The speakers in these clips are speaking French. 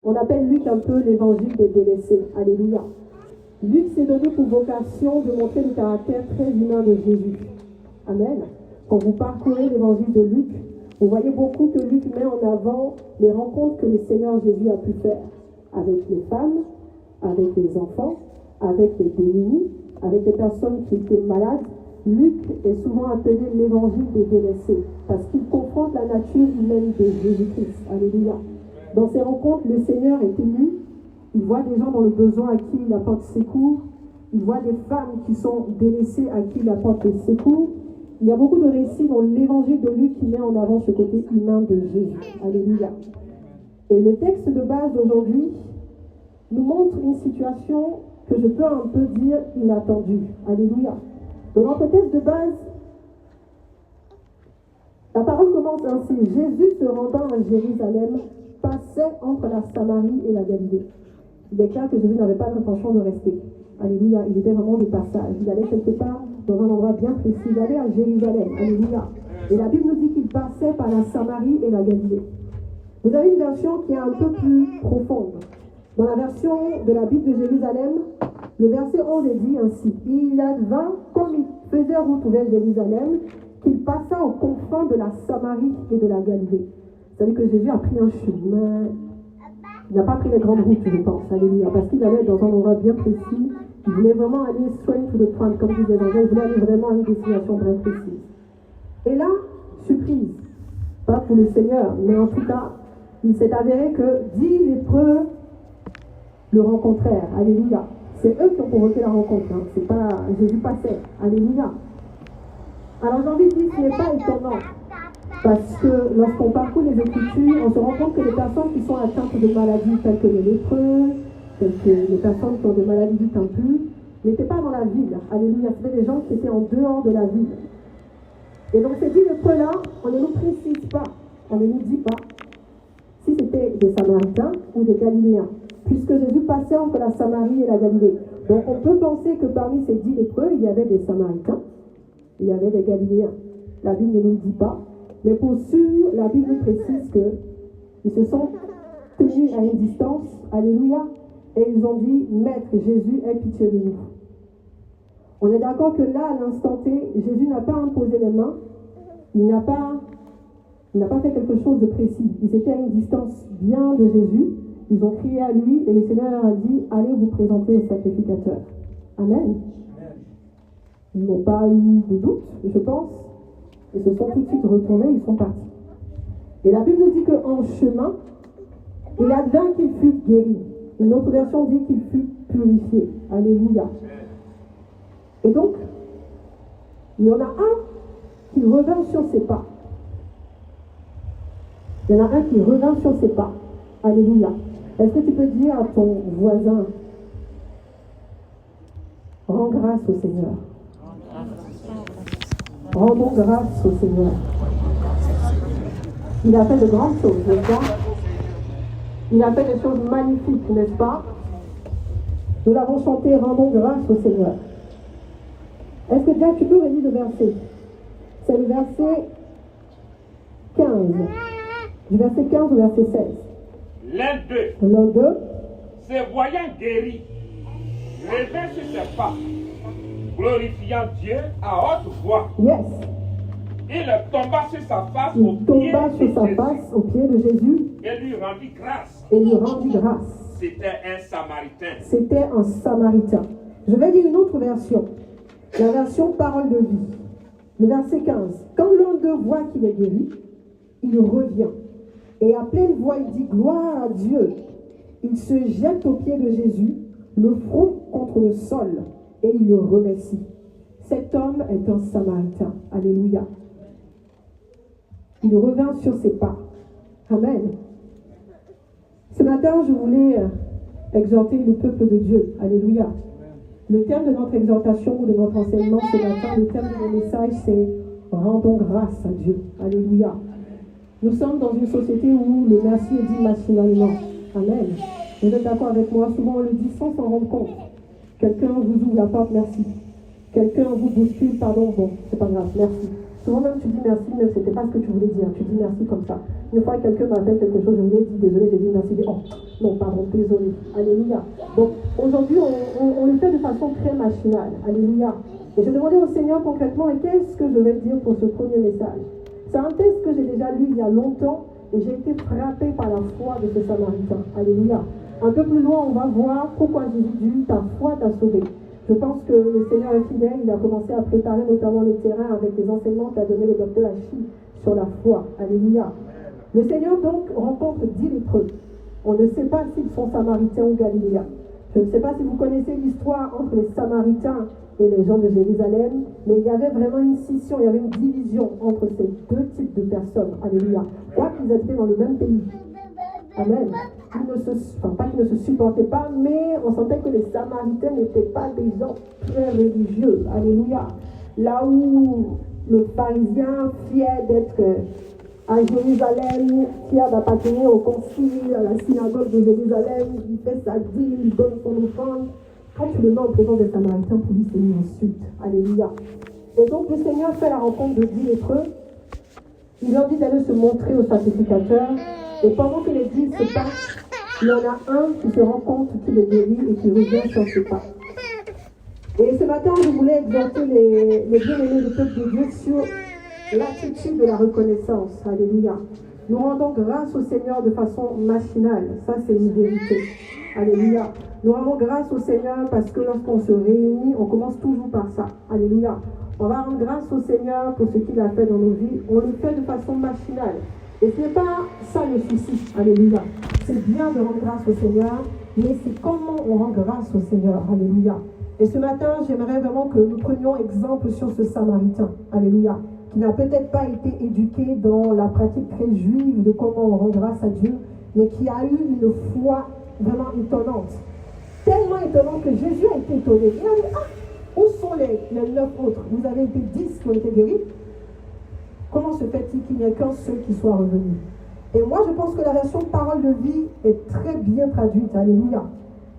On appelle Luc un peu l'évangile des délaissés. Alléluia. Luc s'est donné pour vocation de montrer le caractère très humain de Jésus. Amen. Quand vous parcourez l'évangile de Luc, vous voyez beaucoup que Luc met en avant les rencontres que le Seigneur Jésus a pu faire avec les femmes, avec les enfants, avec les démunis, avec les personnes qui étaient malades. Luc est souvent appelé l'évangile des délaissés parce qu'il confronte la nature humaine de Jésus-Christ. Alléluia. Dans ces rencontres, le Seigneur est ému. Il voit des gens dans le besoin à qui il apporte secours. Il voit des femmes qui sont délaissées à qui il apporte le secours. Il y a beaucoup de récits dans l'évangile de Luc qui met en avant ce côté humain de Jésus. Alléluia. Et le texte de base d'aujourd'hui nous montre une situation que je peux un peu dire inattendue. Alléluia. Dans notre texte de base, la parole commence ainsi. Jésus se rendant à Jérusalem passait entre la Samarie et la Galilée. Il est clair que Jésus n'avait pas l'intention de rester. Alléluia. Il était vraiment de passage. Il allait quelque part dans un endroit bien précis. Il allait à Jérusalem. Alléluia. Et la Bible nous dit qu'il passait par la Samarie et la Galilée. Vous avez une version qui est un peu plus profonde. Dans la version de la Bible de Jérusalem, le verset 11 est dit ainsi. Il advint, comme il faisait route vers Jérusalem, qu'il passa aux confins de la Samarie et de la Galilée. C'est-à-dire que Jésus a pris un chemin. Il n'a pas pris les grandes routes, je pense. Alléluia. Parce qu'il allait dans un endroit bien précis. Il voulait vraiment aller straight to the point, comme disait l'Évangile. Il voulait aller vraiment à une destination bien précise. Et là, surprise. Pas pour le Seigneur, mais en tout cas, il s'est avéré que 10 lépreux le rencontrèrent. Alléluia. C'est eux qui ont provoqué la rencontre. Hein. C'est pas Jésus passait. Alléluia. Alors j'ai envie de dire, ce n'est pas étonnant. Parce que lorsqu'on parcourt les Écritures, on se rend compte que les personnes qui sont atteintes de maladies telles que les lépreux, telles que les personnes qui ont des maladies dites impures, n'étaient pas dans la ville. Alléluia. C'était des gens qui étaient en dehors de la ville. Et donc ces 10 lépreux-là, on ne nous précise pas, on ne nous dit pas si c'était des Samaritains ou des Galiléens, puisque Jésus passait entre la Samarie et la Galilée. Donc on peut penser que parmi ces 10 lépreux, il y avait des Samaritains, il y avait des Galiléens. La Bible ne nous le dit pas, mais pour sûr, la Bible nous précise qu'ils se sont tenus à une distance, alléluia, et ils ont dit, Maître Jésus, aie pitié de nous. On est d'accord que là, à l'instant T, Jésus n'a pas imposé les mains, il n'a pas fait quelque chose de précis. Ils étaient à une distance bien de Jésus, ils ont crié à lui, et le Seigneur leur a dit, allez vous présenter au sacrificateur. Amen. Ils n'ont pas eu de doute, je pense. Ils se sont tout de suite retournés, ils sont partis. Et la Bible nous dit qu'en chemin, il advint qu'il fut guéri. Une autre version dit qu'il fut purifié. Alléluia. Et donc, il y en a un qui revint sur ses pas. Il y en a un qui revint sur ses pas. Alléluia. Est-ce que tu peux dire à ton voisin, rends grâce au Seigneur. Rendons grâce au Seigneur. Il a fait de grandes choses, n'est-ce pas? Il a fait des choses magnifiques, n'est-ce pas? Nous l'avons chanté, rendons grâce au Seigneur. Est-ce que déjà tu peux relire le verset? C'est le verset 15. Du verset 15 au verset 16. L'un d'eux, se voyant guéri, revint sur ses pas, glorifiant Dieu à haute voix. Yes. Il tomba sur sa face au pied de Jésus et lui rendit grâce. C'était un Samaritain. C'était un Samaritain. Je vais dire une autre version. La version parole de vie. Le verset 15. Quand l'un d'eux voit qu'il est guéri, il revient. Et à pleine voix, il dit gloire à Dieu. Il se jette aux pieds de Jésus, le front contre le sol, et il le remercie. Cet homme est un Samaritain. Alléluia. Il revint sur ses pas. Amen. Ce matin, je voulais exhorter le peuple de Dieu. Alléluia. Le thème de notre exhortation ou de notre enseignement ce matin, le thème de mon message, c'est rendons grâce à Dieu. Alléluia. Nous sommes dans une société où le merci est dit machinalement. Amen. Vous êtes d'accord avec moi? Souvent on le dit sans s'en rendre compte. Quelqu'un vous ouvre la porte, merci. Quelqu'un vous bouscule, pardon, bon, c'est pas grave, merci. Souvent même tu dis merci, même si ce n'était pas ce que tu voulais dire, tu dis merci comme ça. Une fois quelqu'un m'a fait quelque chose, je lui ai dit désolé, j'ai dit merci, j'ai dit oh, non pardon, désolé, alléluia. Donc aujourd'hui on le fait de façon très machinale, alléluia. Et je demandais au Seigneur concrètement, et qu'est-ce que je vais dire pour ce premier message? C'est un texte que j'ai déjà lu il y a longtemps, et j'ai été frappée par la foi de ce Samaritain, alléluia. Un peu plus loin, on va voir pourquoi Jésus dit ta foi t'a sauvé. Je pense que le Seigneur est fidèle, il a commencé à préparer notamment le terrain avec les enseignements qu'a donné le docteur Hachi sur la foi. Alléluia. Le Seigneur donc rencontre 10 lépreux. On ne sait pas s'ils sont samaritains ou galiléens. Je ne sais pas si vous connaissez l'histoire entre les samaritains et les gens de Jérusalem, mais il y avait vraiment une scission, il y avait une division entre ces deux types de personnes. Alléluia. Quoi qu'ils étaient dans le même pays. Amen. Pas qu'ils ne se supportaient pas, mais on sentait que les Samaritains n'étaient pas des gens très religieux. Alléluia. Là où le pharisien, fier d'être à Jérusalem, fier d'appartenir au concile, à la synagogue de Jérusalem, il fait sa dîme, il donne son offrande. Quand tu le mets en présence des Samaritains, pour lui, c'est une insulte. Alléluia. Et donc, le Seigneur fait la rencontre de 10 lépreux. Il leur dit d'aller se montrer au sacrificateur. Et pendant que les 10 se passent, il y en a un qui se rend compte qu'il est guéri et qui revient sur ses pas. Et ce matin, je voulais exhorter les bien-aimés du peuple de Dieu sur l'attitude de la reconnaissance. Alléluia. Nous rendons grâce au Seigneur de façon machinale. Ça, c'est une vérité. Alléluia. Nous rendons grâce au Seigneur parce que lorsqu'on se réunit, on commence toujours par ça. Alléluia. On va rendre grâce au Seigneur pour ce qu'il a fait dans nos vies. On le fait de façon machinale. Et ce n'est pas ça le souci. Alléluia. C'est bien de rendre grâce au Seigneur, mais c'est comment on rend grâce au Seigneur. Alléluia. Et ce matin, j'aimerais vraiment que nous prenions exemple sur ce Samaritain. Alléluia. Qui n'a peut-être pas été éduqué dans la pratique très juive de comment on rend grâce à Dieu, mais qui a eu une foi vraiment étonnante. Tellement étonnante que Jésus a été étonné. Il a dit, où sont les 9 autres? Vous avez été 10 qui ont été guéris. Comment se fait-il qu'il n'y ait qu'un seul qui soit revenu? Et moi, je pense que la version parole de vie est très bien traduite. Alléluia.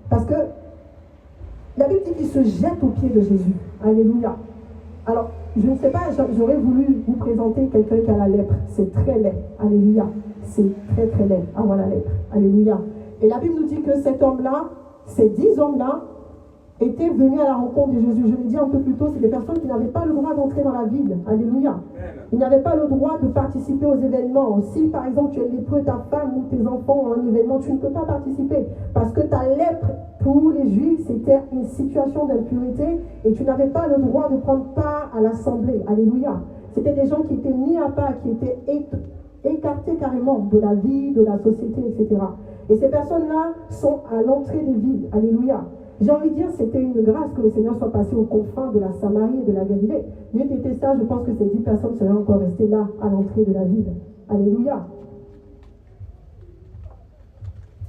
Parce que la Bible dit qu'il se jette aux pieds de Jésus. Alléluia. Alors, je ne sais pas, j'aurais voulu vous présenter quelqu'un qui a la lèpre. C'est très laid. Alléluia. C'est très très laid avoir la lèpre. Alléluia. Et la Bible nous dit que cet homme-là, ces 10 hommes-là, étaient venus à la rencontre de Jésus. Je l'ai dit un peu plus tôt, c'est des personnes qui n'avaient pas le droit d'entrer dans la ville. Alléluia. Ils n'avaient pas le droit de participer aux événements. Si par exemple tu es lépreux, ta femme ou tes enfants ont un événement, tu ne peux pas participer. Parce que ta lèpre, pour les Juifs, c'était une situation d'impureté et tu n'avais pas le droit de prendre part à l'assemblée. Alléluia. C'était des gens qui étaient mis à part, qui étaient écartés carrément de la vie, de la société, etc. Et ces personnes-là sont à l'entrée des villes. Alléluia. J'ai envie de dire, c'était une grâce que le Seigneur soit passé aux confins de la Samarie et de la Galilée. Mieux était ça, je pense que ces 10 personnes seraient encore restées là, à l'entrée de la ville. Alléluia.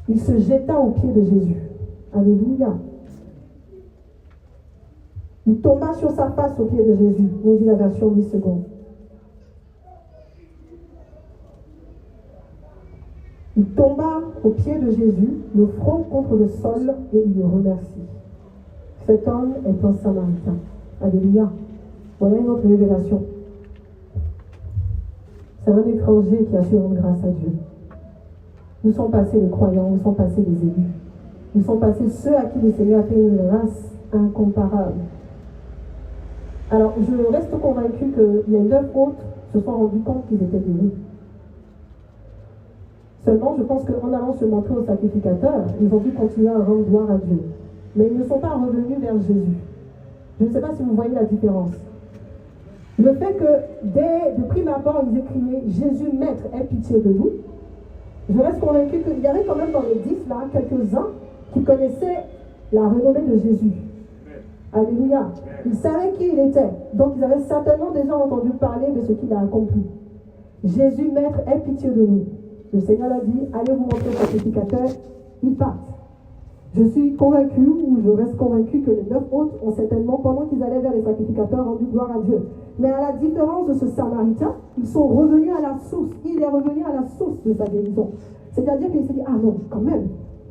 Il se jeta aux pieds de Jésus. Alléluia. Il tomba sur sa face aux pieds de Jésus. On dit la version 8 secondes. Il tomba aux pieds de Jésus, le front contre le sol, et il le remercie. Cet homme est un Samaritain. Alléluia. Voilà une autre révélation. C'est un étranger qui a su rendre grâce à Dieu. Nous sommes passés les croyants, nous sommes passés les élus. Nous sommes passés ceux à qui le Seigneur a fait une grâce incomparable. Alors, je reste convaincu que les 9 autres se sont rendus compte qu'ils étaient guéris. Seulement, je pense qu'en allant se montrer au sacrificateur, ils ont dû continuer à rendre gloire à Dieu. Mais ils ne sont pas revenus vers Jésus. Je ne sais pas si vous voyez la différence. Le fait que, de prime abord, ils aient crié « Jésus, Maître, aie pitié de nous », je reste convaincu qu'il y avait quand même dans les 10 là, quelques-uns qui connaissaient la renommée de Jésus. Alléluia. Ils savaient qui il était. Donc, ils avaient certainement déjà entendu parler de ce qu'il a accompli. Jésus, Maître, aie pitié de nous. Le Seigneur a dit, allez vous montrer au sacrificateur, ils partent. Je suis convaincu, ou je reste convaincu que les 9 autres ont certainement, pendant qu'ils allaient vers les sacrificateurs, rendu gloire à Dieu. Mais à la différence de ce Samaritain, ils sont revenus à la source. Il est revenu à la source de sa guérison. C'est-à-dire qu'il s'est dit, ah non, quand même,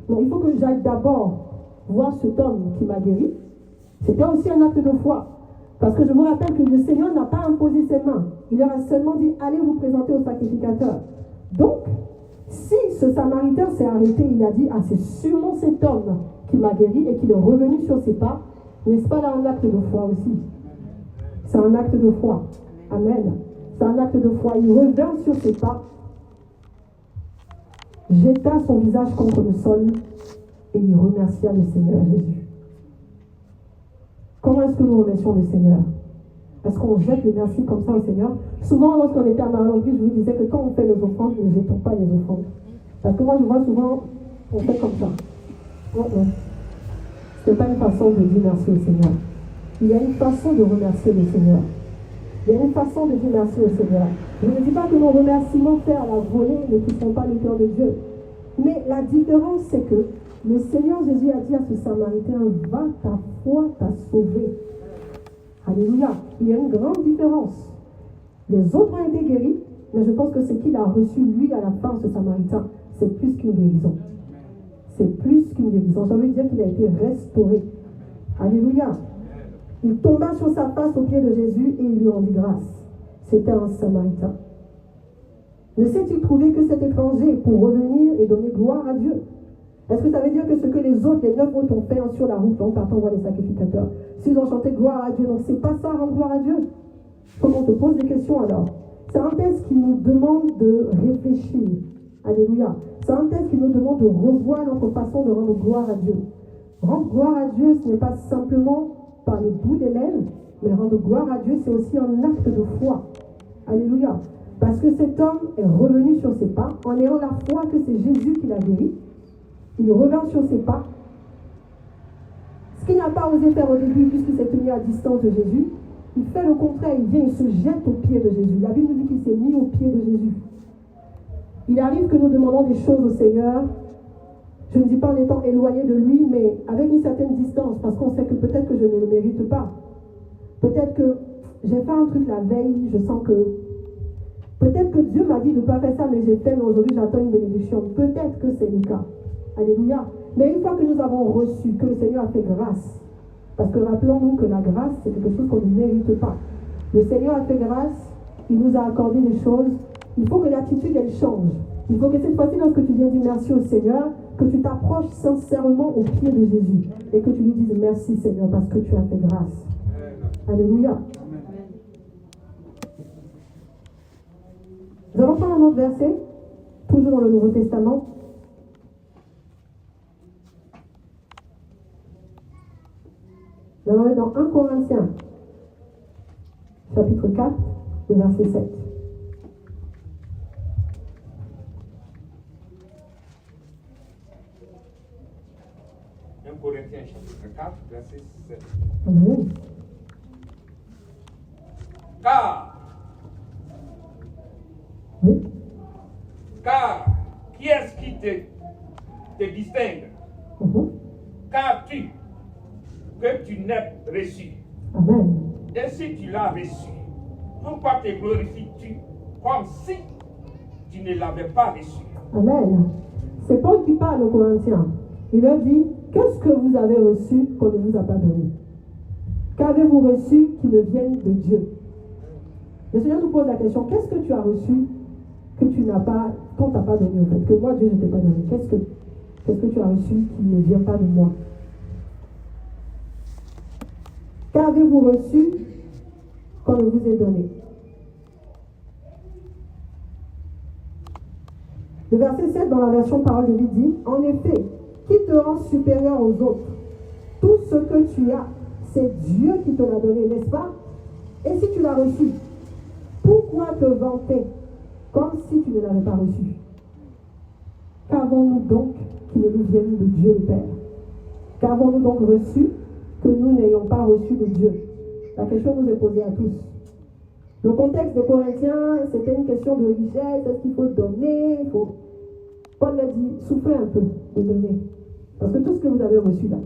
non, il faut que j'aille d'abord voir cet homme qui m'a guéri. C'était aussi un acte de foi. Parce que je vous rappelle que le Seigneur n'a pas imposé ses mains. Il leur a seulement dit, allez vous présenter au sacrificateur. Donc, si ce Samaritain s'est arrêté, il a dit, ah, c'est sûrement cet homme qui m'a guéri et qu'il est revenu sur ses pas, n'est-ce pas là un acte de foi aussi? C'est un acte de foi. Amen. C'est un acte de foi. Il revint sur ses pas, jeta son visage contre le sol et il remercia le Seigneur Jésus. Comment est-ce que nous remercions le Seigneur? Est-ce qu'on jette le merci comme ça au Seigneur? Souvent, lorsqu'on était à Marie-Angélique, je vous disais que quand on fait les offrandes, ne jetons pas les offrandes. Parce que moi, je vois souvent, on fait comme ça. Oh, oh. Ce n'est pas une façon de dire merci au Seigneur. Il y a une façon de remercier le Seigneur. Il y a une façon de dire merci au Seigneur. Je ne dis pas que nos remerciements faits à la volée ne toucheront pas le cœur de Dieu. Mais la différence, c'est que le Seigneur Jésus a dit à ce Samaritain, va, ta foi t'a sauvé. Alléluia. Il y a une grande différence. Les autres ont été guéris, mais je pense que ce qu'il a reçu, lui, à la fin, ce Samaritain, c'est plus qu'une guérison. C'est plus qu'une guérison. Ça veut dire qu'il a été restauré. Alléluia. Il tomba sur sa face aux pieds de Jésus et il lui rendit grâce. C'était un Samaritain. Ne s'est-il trouvé que cet étranger pour revenir et donner gloire à Dieu? Est-ce que ça veut dire que ce que les autres, les 9 autres ont fait sur la route, en partant voir les sacrificateurs, s'ils ont chanté gloire à Dieu, donc c'est pas ça rendre gloire à Dieu? Il faut qu'on se pose des questions alors. C'est un texte qui nous demande de réfléchir. Alléluia. C'est un texte qui nous demande de revoir notre façon de rendre gloire à Dieu. Rendre gloire à Dieu, ce n'est pas simplement par les bouts des lèvres, mais rendre gloire à Dieu, c'est aussi un acte de foi. Alléluia. Parce que cet homme est revenu sur ses pas, en ayant la foi que c'est Jésus qui l'a guéri. Il revint sur ses pas. Ce qu'il n'a pas osé faire au début, puisqu'il s'est tenu à distance de Jésus, il fait le contraire, il vient, il se jette aux pieds de Jésus. La Bible nous dit qu'il s'est mis aux pieds de Jésus. Il arrive que nous demandons des choses au Seigneur, je ne dis pas en étant éloigné de lui, mais avec une certaine distance, parce qu'on sait que peut-être que je ne le mérite pas. Peut-être que j'ai fait un truc la veille, je sens que... Peut-être que Dieu m'a dit de ne pas faire ça, mais j'ai fait, mais aujourd'hui j'attends une bénédiction. Peut-être que c'est le cas. Alléluia. Mais une fois que nous avons reçu, que le Seigneur a fait grâce, parce que rappelons-nous que la grâce, c'est quelque chose qu'on ne mérite pas. Le Seigneur a fait grâce, il nous a accordé des choses. Il faut que l'attitude, elle change. Il faut que cette fois-ci, lorsque tu viens dire merci au Seigneur, que tu t'approches sincèrement au pied de Jésus et que tu lui dises merci Seigneur parce que tu as fait grâce. Alléluia. Nous allons prendre un autre verset, toujours dans le Nouveau Testament. Nous allons aller dans 1 Corinthiens, chapitre 4, le verset 7. Corinthiens chapitre 4, verset 7. Amen. Car qui est-ce qui te distingue? Car que tu n'aies reçu. Amen. Et si tu l'as reçu, pourquoi te glorifies-tu comme si tu ne l'avais pas reçu? Amen. C'est Paul qui parle aux Corinthiens. Il leur dit, qu'est-ce que vous avez reçu qu'on ne vous a pas donné? Qu'avez-vous reçu qui ne vienne de Dieu? Le Seigneur nous pose la question, qu'est-ce que tu as reçu que tu n'as pas, qu'on t'a pas donné en fait, que moi Dieu ne t'ai pas donné? Qu'est-ce que tu as reçu qui ne vient pas de moi? Qu'avez-vous reçu qu'on ne vous ait donné? Le verset 7 dans la version Parole de vie dit, en effet, qui te rend supérieur aux autres? Tout ce que tu as, c'est Dieu qui te l'a donné, n'est-ce pas? Et si tu l'as reçu, pourquoi te vanter comme si tu ne l'avais pas reçu? Qu'avons-nous donc qui ne nous vienne de Dieu le Père? Qu'avons-nous donc reçu que nous n'ayons pas reçu de Dieu? La question nous est posée à tous. Le contexte des Corinthiens, c'était une question de richesse, est-ce qu'il faut donner? Paul a dit, souffrez un peu de donner. Parce que tout ce que vous avez reçu là,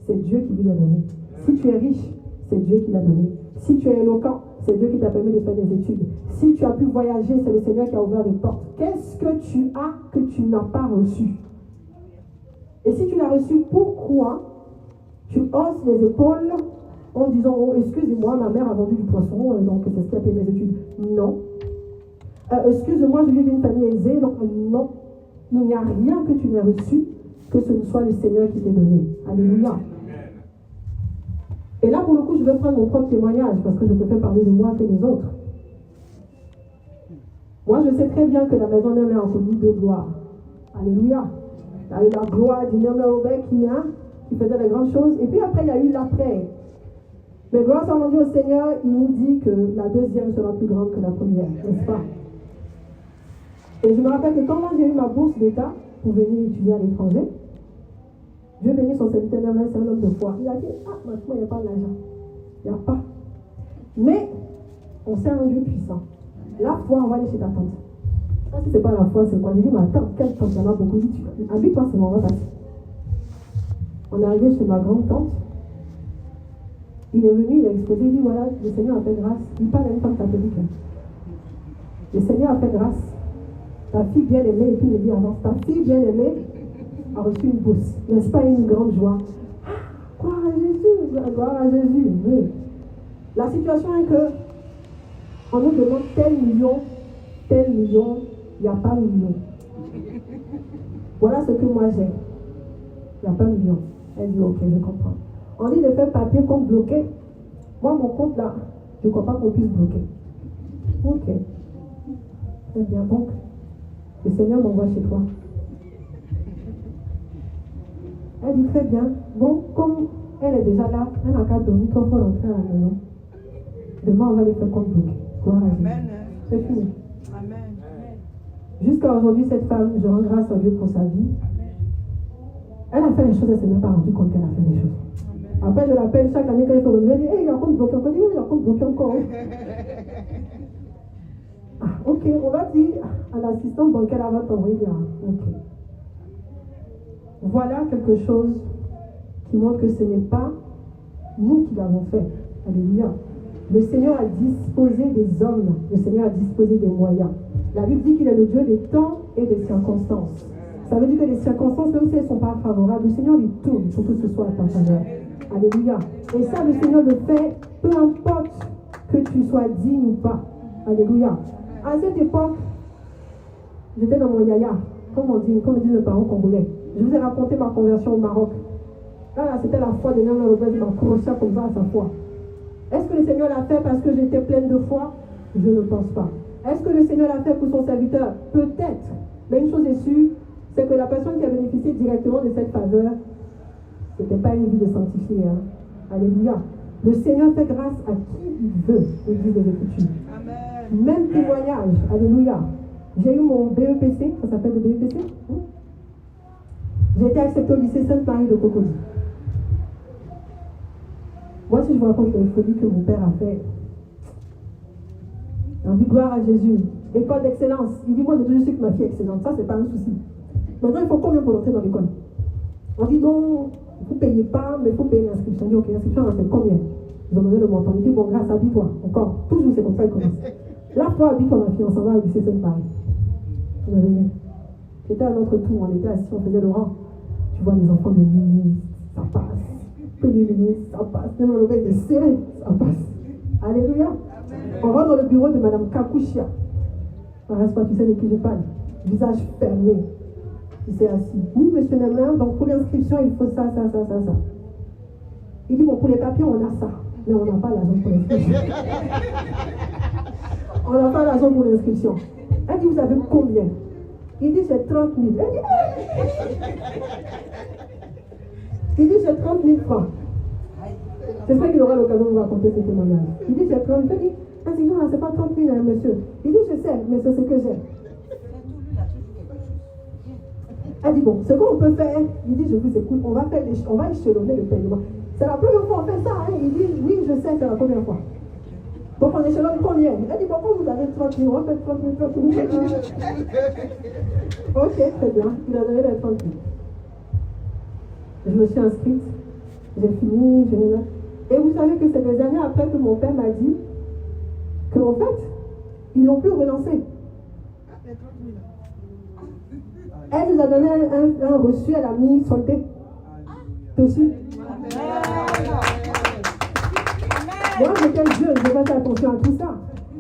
c'est Dieu qui vous a donné. Si tu es riche, c'est Dieu qui l'a donné. Si tu es éloquent, c'est Dieu qui t'a permis de faire des études. Si tu as pu voyager, c'est le Seigneur qui a ouvert des portes. Qu'est-ce que tu as que tu n'as pas reçu? Et si tu l'as reçu, pourquoi tu hausses les épaules en disant, oh, excusez-moi, ma mère a vendu du poisson, donc c'est ce qui a payé mes études. Non. Excuse-moi, je vis d'une famille aisée, donc non. Il n'y a rien que tu n'aies reçu, que ce ne soit le Seigneur qui t'ait donné. Alléluia. Et là, pour le coup, je vais prendre mon propre témoignage, parce que je peux faire parler de moi que des autres. Moi, je sais très bien que la maison d'Emler a connu deux gloires. Alléluia. Il y a eu la gloire d'Emler Robert qui faisait des grandes choses. Et puis après, il y a eu l'après. Mais gloire soit rendue au Seigneur, il nous dit que la deuxième sera plus grande que la première, n'est-ce pas? Et je me rappelle que quand moi j'ai eu ma bourse d'État pour venir étudier à l'étranger, Dieu bénit son serviteur, c'est un homme de foi. Il a dit, maintenant il n'y a pas d'argent. Il n'y a pas. Mais on sert un Dieu puissant. La foi, on va aller chez ta tante. Ça, si ce n'est pas la foi, c'est quoi? Je dis, ma tante, quelle tante? Il y en a beaucoup. Habite-toi, c'est bon, on va passer. On est arrivé chez ma grande-tante. Il est venu, il a exposé, il dit, voilà, le Seigneur a fait grâce. Il parle à une femme catholique. Le Seigneur a fait grâce. Ta fille bien-aimée, et puis il me dit avant, ta fille bien-aimée a reçu une bourse. N'est-ce pas une grande joie? Gloire à Jésus, gloire à Jésus. Oui. La situation est que on nous demande tel million, il n'y a pas million. Voilà ce que moi j'ai. Il n'y a pas million. Elle dit, ok, je comprends. On dit de faire papier compte bloqué. Moi, mon compte là, je ne crois pas qu'on puisse bloquer. Ok. Très bien, donc, le Seigneur m'envoie chez toi. Elle dit, très bien. Bon, comme elle est déjà là, elle n'a qu'à dormir, qu'il faut rentrer à la maison. Demain, on va les faire compte bloqué. Gloire à Dieu. C'est fini. Amen. Jusqu'à aujourd'hui, cette femme, je rends grâce à Dieu pour sa vie. Elle a fait les choses, elle ne s'est même pas rendue compte qu'elle a fait les choses. Après, je l'appelle chaque année quand il faut revenir, elle dit, hey, il y a un compte bloqué encore. Elle dit, oui, il y a un compte bloqué encore. Ok, on va dire à l'assistante bancaire, elle va t'envoyer. Ok. Voilà quelque chose qui montre que ce n'est pas nous qui l'avons fait. Alléluia. Le Seigneur a disposé des hommes, le Seigneur a disposé des moyens. La Bible dit qu'il est le Dieu des temps et des circonstances. Ça veut dire que les circonstances, même si elles ne sont pas favorables, le Seigneur les tourne pour que ce soit à ta faveur. Alléluia. Et ça, le Seigneur le fait, peu importe que tu sois digne ou pas. Alléluia. À cette époque, j'étais dans mon yaya, comme disent mes parents congolais. Je vous ai raconté ma conversion au Maroc. Là, c'était la foi de Néanmoins Robert, je m'accrochais comme ça à sa foi. Est-ce que le Seigneur l'a fait parce que j'étais pleine de foi? Je ne pense pas. Est-ce que le Seigneur l'a fait pour son serviteur? Peut-être. Mais une chose est sûre, c'est que la personne qui a bénéficié directement de cette faveur, ce n'était pas une vie de sanctifié. Hein? Alléluia. Le Seigneur fait grâce à qui il veut, le dit des Écritures. Amen. Même témoignage. Alléluia. J'ai eu mon BEPC, ça s'appelle le BEPC. J'ai été acceptée au lycée Sainte-Marie de Cocody. Moi, si je vous raconte les folies que mon père a fait, on dit gloire à Jésus. École d'excellence. Il dit, moi, j'ai toujours su que ma fille est excellente. Ça, c'est pas un souci. Maintenant, il faut combien pour entrer dans l'école? On dit, non, vous ne payez pas, mais il faut payer l'inscription. On dit, ok, l'inscription, c'est combien? Ils ont donné le montant. Il dit, bon, grâce, habille-toi. Encore. Toujours, c'est comme ça, il commence. Là, toi, habille-toi, ma fille, on s'en va au lycée Sainte-Marie. C'était à notre tour, on était assis, on faisait le rang. Tu vois les enfants de ministre, ça passe. Premier ministre, ça passe. Même le gars, il est serré, ça passe. Alléluia. On va dans le bureau de Madame Kakouchia. Ne reste pas, tu sais de qui je parle. Visage fermé. Il s'est assis. Oui, monsieur Nemer, donc pour l'inscription, il faut ça. Il dit, bon, pour les papiers, on a ça. Mais on n'a pas l'argent pour l'inscription. On n'a pas l'argent pour l'inscription. Elle dit, vous avez combien? Il dit, j'ai 30 000. Elle dit, il dit, j'ai 30 000 francs. C'est ça qu'il aura l'occasion de vous raconter ce témoignage. Il dit, j'ai 30 000. Elle dit, non, c'est pas 30 000, hein, monsieur. Il dit, je sais, mais c'est ce que j'ai. Elle dit, bon, ce qu'on peut faire, il dit, je vous écoute, on va échelonner le paiement. C'est la première fois qu'on fait ça, hein. Il dit, oui, je sais, c'est la première fois. Donc on échelonne combien? Elle dit, pourquoi vous avez 30 000? On va faire 30 000. Ok, très bien. Il a donné les 30 000. Je me suis inscrite, j'ai fini, et vous savez que c'est des années après que mon père m'a dit qu'en fait, ils n'ont plus relancé. Elle nous a donné un reçu, elle a mis soldé dessus. Moi, j'étais jeune, je n'ai pas fait attention à tout ça.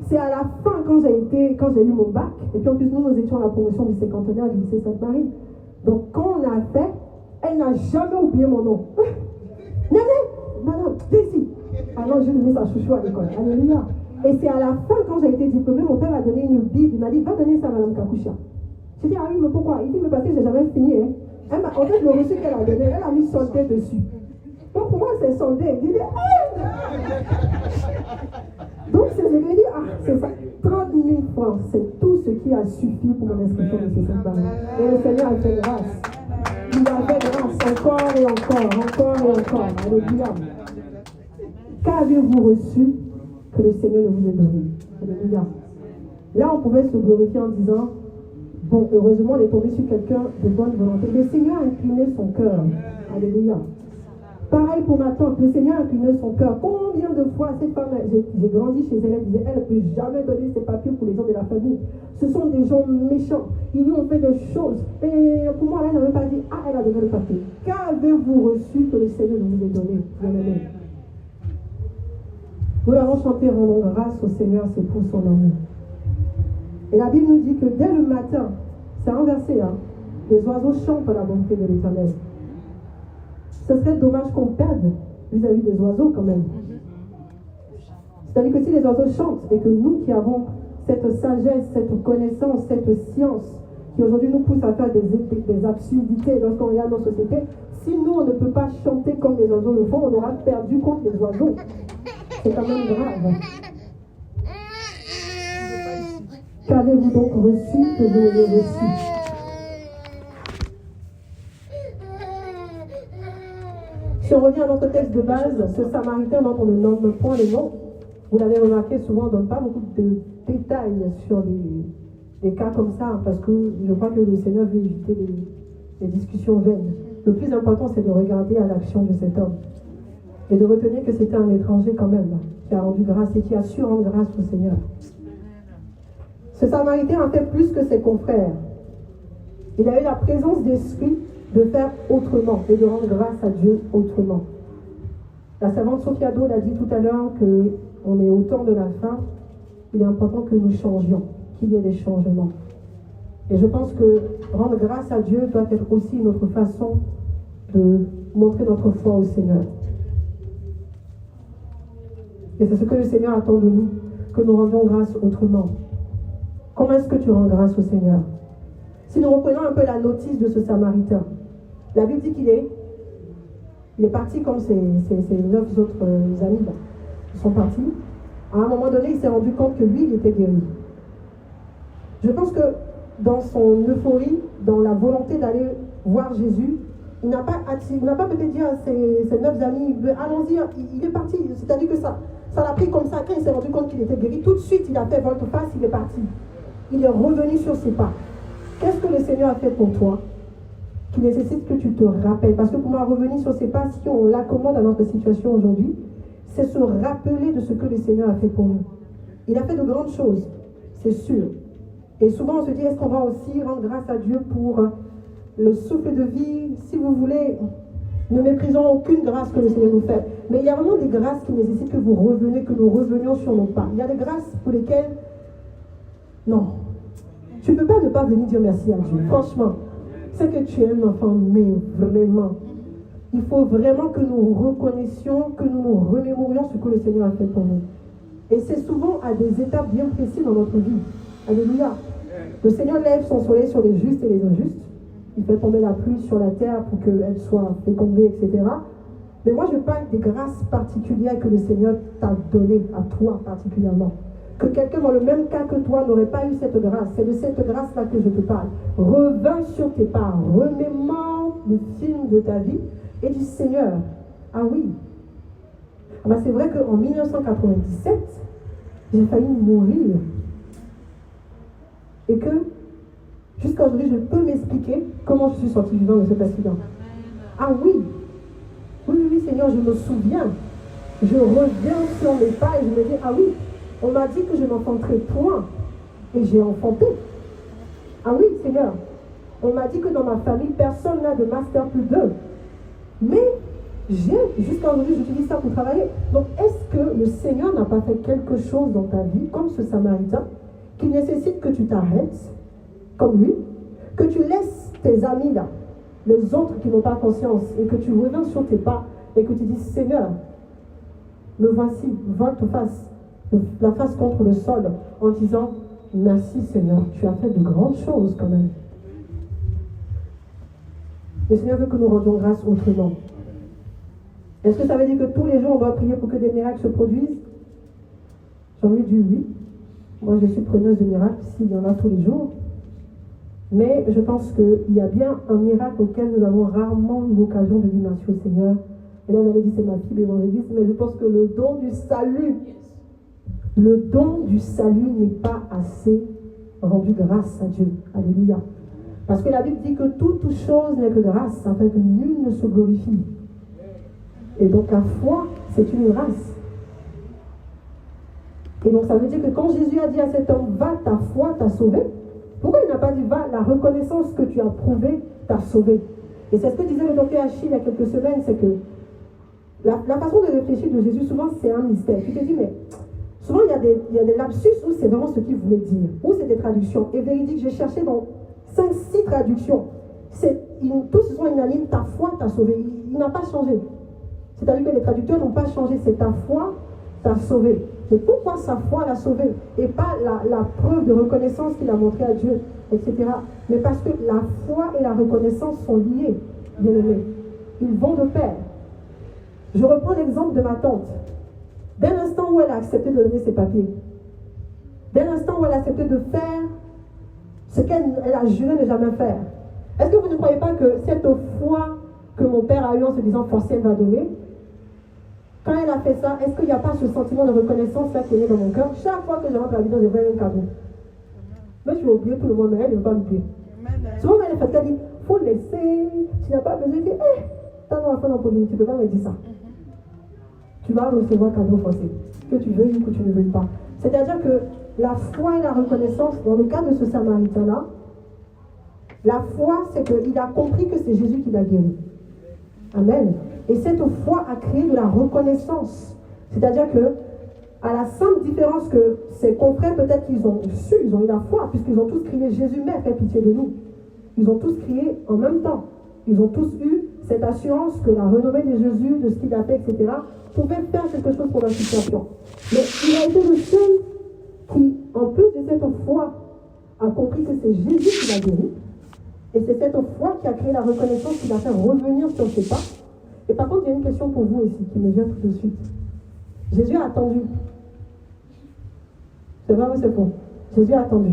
C'est à la fin, quand j'ai eu mon bac, et puis en plus, nous étions à la promotion du cinquantenaire du lycée Sainte-Marie. Donc, quand on a fait, elle n'a jamais oublié mon nom. Néné, madame, viens ici. Alors, j'ai donné sa chouchou à l'école. Alléluia. Et c'est à la fin, quand j'ai été diplômée, mon père m'a donné une Bible. Il m'a dit, va donner ça à madame Kakoucha. J'ai dit, ah oui, mais pourquoi? Il dit, mais parce que je n'ai jamais fini. Hein. En fait, le reçu qu'elle a donné, elle a mis soldé dessus. Donc, pour moi, c'est soldé. Il dit, donc, je lui ai dit, ah, c'est ça. 30 000 francs, c'est tout ce qui a suffi pour mon inscription de ces Sainte-Marie. Et le Seigneur a fait grâce. Il a fait grâce encore et encore. Alléluia. Qu'avez-vous reçu que le Seigneur vous ait donné? Alléluia. Là, on pouvait se glorifier en disant, bon, heureusement, on est tombé sur quelqu'un de bonne volonté. Le Seigneur a incliné son cœur. Alléluia. Pareil pour ma tante, le Seigneur a incliné son cœur. Combien de fois cette femme, j'ai grandi chez elle, elle disait, elle ne peut jamais donner ses papiers pour les gens de la famille. Ce sont des gens méchants. Ils lui ont fait des choses. Et pour moi, elle n'avait pas dit, ah, elle a donné le papier. Qu'avez-vous reçu que le Seigneur vous ait donné? Bien-aimé. Nous l'avons chanté, rendons grâce au Seigneur, c'est pour son amour. Et la Bible nous dit que dès le matin, c'est inversé, hein, les oiseaux chantent la bonté de l'Éternel. Ce serait dommage qu'on perde vis-à-vis des oiseaux quand même. C'est-à-dire que si les oiseaux chantent et que nous qui avons cette sagesse, cette connaissance, cette science qui aujourd'hui nous pousse à faire des absurdités lorsqu'on regarde nos sociétés, si nous on ne peut pas chanter comme les oiseaux le font, on aura perdu contre les oiseaux. C'est quand même grave. Qu'avez-vous donc reçu que vous n'avez reçu? Si on revient à notre texte de base, ce Samaritain dont on ne nomme point le nom, vous l'avez remarqué, souvent on ne donne pas beaucoup de détails sur des cas comme ça, parce que je crois que le Seigneur veut éviter les discussions vaines. Le plus important, c'est de regarder à l'action de cet homme et de retenir que c'était un étranger quand même, qui a rendu grâce et qui a su rendre grâce au Seigneur. Ce Samaritain a fait plus que ses confrères. Il a eu la présence d'esprit de faire autrement et de rendre grâce à Dieu autrement. La servante Sophia Do l'a dit tout à l'heure qu'on est au temps de la fin. Il est important que nous changions, qu'il y ait des changements. Et je pense que rendre grâce à Dieu doit être aussi notre façon de montrer notre foi au Seigneur. Et c'est ce que le Seigneur attend de nous, que nous rendions grâce autrement. Comment est-ce que tu rends grâce au Seigneur? Si nous reprenons un peu la notice de ce Samaritain, la Bible dit qu'il est parti comme ses 9 autres amis. Là. Ils sont partis. À un moment donné, il s'est rendu compte que lui, il était guéri. Je pense que dans son euphorie, dans la volonté d'aller voir Jésus, il n'a pas peut-être dit à ses 9 amis, allons-y, il est parti. C'est-à-dire que ça l'a pris comme ça. Quand il s'est rendu compte qu'il était guéri, tout de suite, il a fait volte-face, il est parti. Il est revenu sur ses pas. Qu'est-ce que le Seigneur a fait pour toi qui nécessite que tu te rappelles? Parce que pour moi, revenir sur ses pas, si on l'accommode à notre situation aujourd'hui, c'est se rappeler de ce que le Seigneur a fait pour nous. Il a fait de grandes choses, c'est sûr. Et souvent, on se dit, est-ce qu'on va aussi rendre grâce à Dieu pour le souffle de vie? Si vous voulez, ne méprisons aucune grâce que le Seigneur nous fait. Mais il y a vraiment des grâces qui nécessitent que vous reveniez, que nous revenions sur nos pas. Il y a des grâces pour lesquelles, non, tu ne peux pas ne pas venir dire merci à Dieu. Franchement, c'est que tu es un enfant, mais vraiment. Il faut vraiment que nous reconnaissions, que nous nous remémorions ce que le Seigneur a fait pour nous. Et c'est souvent à des étapes bien précises dans notre vie. Alléluia. Le Seigneur lève son soleil sur les justes et les injustes. Il fait tomber la pluie sur la terre pour qu'elle soit fécondée, etc. Mais moi, je parle des grâces particulières que le Seigneur t'a données à toi particulièrement. Que quelqu'un dans le même cas que toi n'aurait pas eu cette grâce. C'est de cette grâce-là que je te parle. Reviens sur tes pas. Remémore le film de ta vie et du Seigneur. Ah oui. Ah ben c'est vrai qu'en 1997, j'ai failli mourir. Et que, jusqu'à aujourd'hui, je peux m'expliquer comment je suis sortie vivant de cet accident. Ah oui. Oui, Seigneur, je me souviens. Je reviens sur mes pas et je me dis, ah oui, on m'a dit que je n'enfanterais point. Et j'ai enfanté. Ah oui, Seigneur. On m'a dit que dans ma famille, personne n'a de master plus 2. Mais Jusqu'à aujourd'hui, j'utilise ça pour travailler. Donc, est-ce que le Seigneur n'a pas fait quelque chose dans ta vie, comme ce Samaritain, qui nécessite que tu t'arrêtes, comme lui, que tu laisses tes amis là, les autres qui n'ont pas conscience, et que tu reviens sur tes pas, et que tu dis, Seigneur, me voici, volte-face, la face contre le sol, en disant, merci Seigneur, tu as fait de grandes choses quand même. Le Seigneur veut que nous rendions grâce autrement. Est-ce que ça veut dire que tous les jours on doit prier pour que des miracles se produisent? J'ai envie de dire oui. Moi je suis preneuse de miracles s'il y en a tous les jours. Mais je pense qu'il y a bien un miracle auquel nous avons rarement l'occasion de dire merci au Seigneur. Et là, j'avais dit c'est ma fille l'évangéliste, mais je pense que le don du salut n'est pas assez rendu grâce à Dieu. Alléluia. Parce que la Bible dit que toute chose n'est que grâce, afin que nul ne se glorifie. Et donc la foi, c'est une grâce. Et donc ça veut dire que quand Jésus a dit à cet homme, va, ta foi t'a sauvé, pourquoi il n'a pas dit, va, la reconnaissance que tu as prouvée t'a sauvé? Et c'est ce que disait le docteur Achille il y a quelques semaines, c'est que la façon de réfléchir de Jésus, souvent c'est un mystère. Tu te dis, mais souvent il y a des lapsus où c'est vraiment ce qu'il voulait dire, où c'est des traductions. Et véridique, j'ai cherché dans 5-6 traductions. Tous sont unanimes, ta foi t'a sauvé. Il n'a pas changé. C'est-à-dire que les traducteurs n'ont pas changé, c'est ta foi t'a sauvé. Mais pourquoi sa foi l'a sauvé? Et pas la preuve de reconnaissance qu'il a montrée à Dieu, etc. Mais parce que la foi et la reconnaissance sont liées, bien aimés. Ils vont de pair. Je reprends l'exemple de ma tante. Dès l'instant où elle a accepté de donner ses papiers, dès l'instant où elle a accepté de faire ce qu'elle a juré ne jamais faire, est-ce que vous ne croyez pas que cette foi que mon père a eue en se disant forcément elle va donner, quand elle a fait ça, est-ce qu'il n'y a pas ce sentiment de reconnaissance là qui est né dans mon cœur? Chaque fois que je rentre à la maison, je vois un cadeau. Mais je vais oublier tout le monde, mais elle ne veut pas l'oublier. Souvent, elle est fatiguée, elle dit, il faut laisser, tu n'as pas besoin de dire, t'as un enfant dans Pauline, tu ne peux pas me dire ça. Tu vas recevoir un cadeau forcé, que tu veuilles ou que tu ne veuilles pas. C'est-à-dire que la foi et la reconnaissance, dans le cas de ce Samaritain-là, la foi, c'est qu'il a compris que c'est Jésus qui l'a guéri. Amen. Et cette foi a créé de la reconnaissance. C'est-à-dire que, à la simple différence que ses confrères, peut-être qu'ils ont su, ils ont eu la foi, puisqu'ils ont tous crié Jésus, mais fais pitié de nous. Ils ont tous crié en même temps. Ils ont tous eu cette assurance que la renommée de Jésus, de ce qu'il a fait, etc., pouvait faire quelque chose pour leur situation. Mais il a été le seul qui, en plus de cette foi, a compris que c'est Jésus qui l'a guéri. Et c'est cette foi qui a créé la reconnaissance qui l'a fait revenir sur ses pas. Et par contre, il y a une question pour vous ici qui me vient tout de suite. Jésus a attendu. C'est vrai ou c'est faux? Jésus a attendu.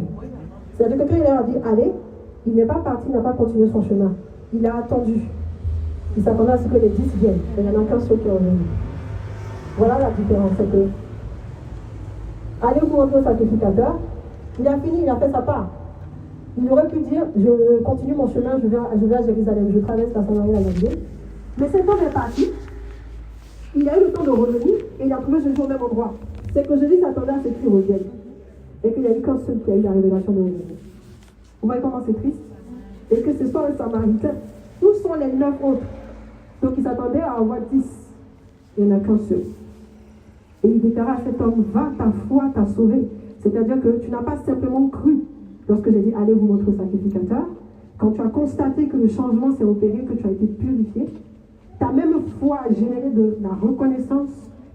C'est-à-dire que quand il leur a dit allez, il n'est pas parti, il n'a pas continué son chemin. Il a attendu. Il s'attendait à ce que les 10 viennent. Mais il n'y en a qu'un seul qui est revenu. Voilà la différence. C'est que allez vous montrer au sacrificateur. Il a fini, il a fait sa part. Il aurait pu dire je continue mon chemin, je vais à Jérusalem, je traverse la Samarie et la Galilée. Mais cet homme est parti. Il a eu le temps de revenir et il a trouvé Jésus au même endroit. C'est que Jésus s'attendait à ce qu'il revienne. Et qu'il n'y a eu qu'un seul qui a eu la révélation de revenir. Vous voyez comment c'est triste? Et que ce soit un Samaritain. Où sont les 9 autres? Donc il s'attendait à avoir 10. Il n'y en a qu'un seul. Et il déclara à cet homme, va, ta foi t'a sauvé. C'est-à-dire que tu n'as pas simplement cru lorsque j'ai dit, allez vous montrer au sacrificateur. Quand tu as constaté que le changement s'est opéré, que tu as été purifié, ta même foi a généré de la reconnaissance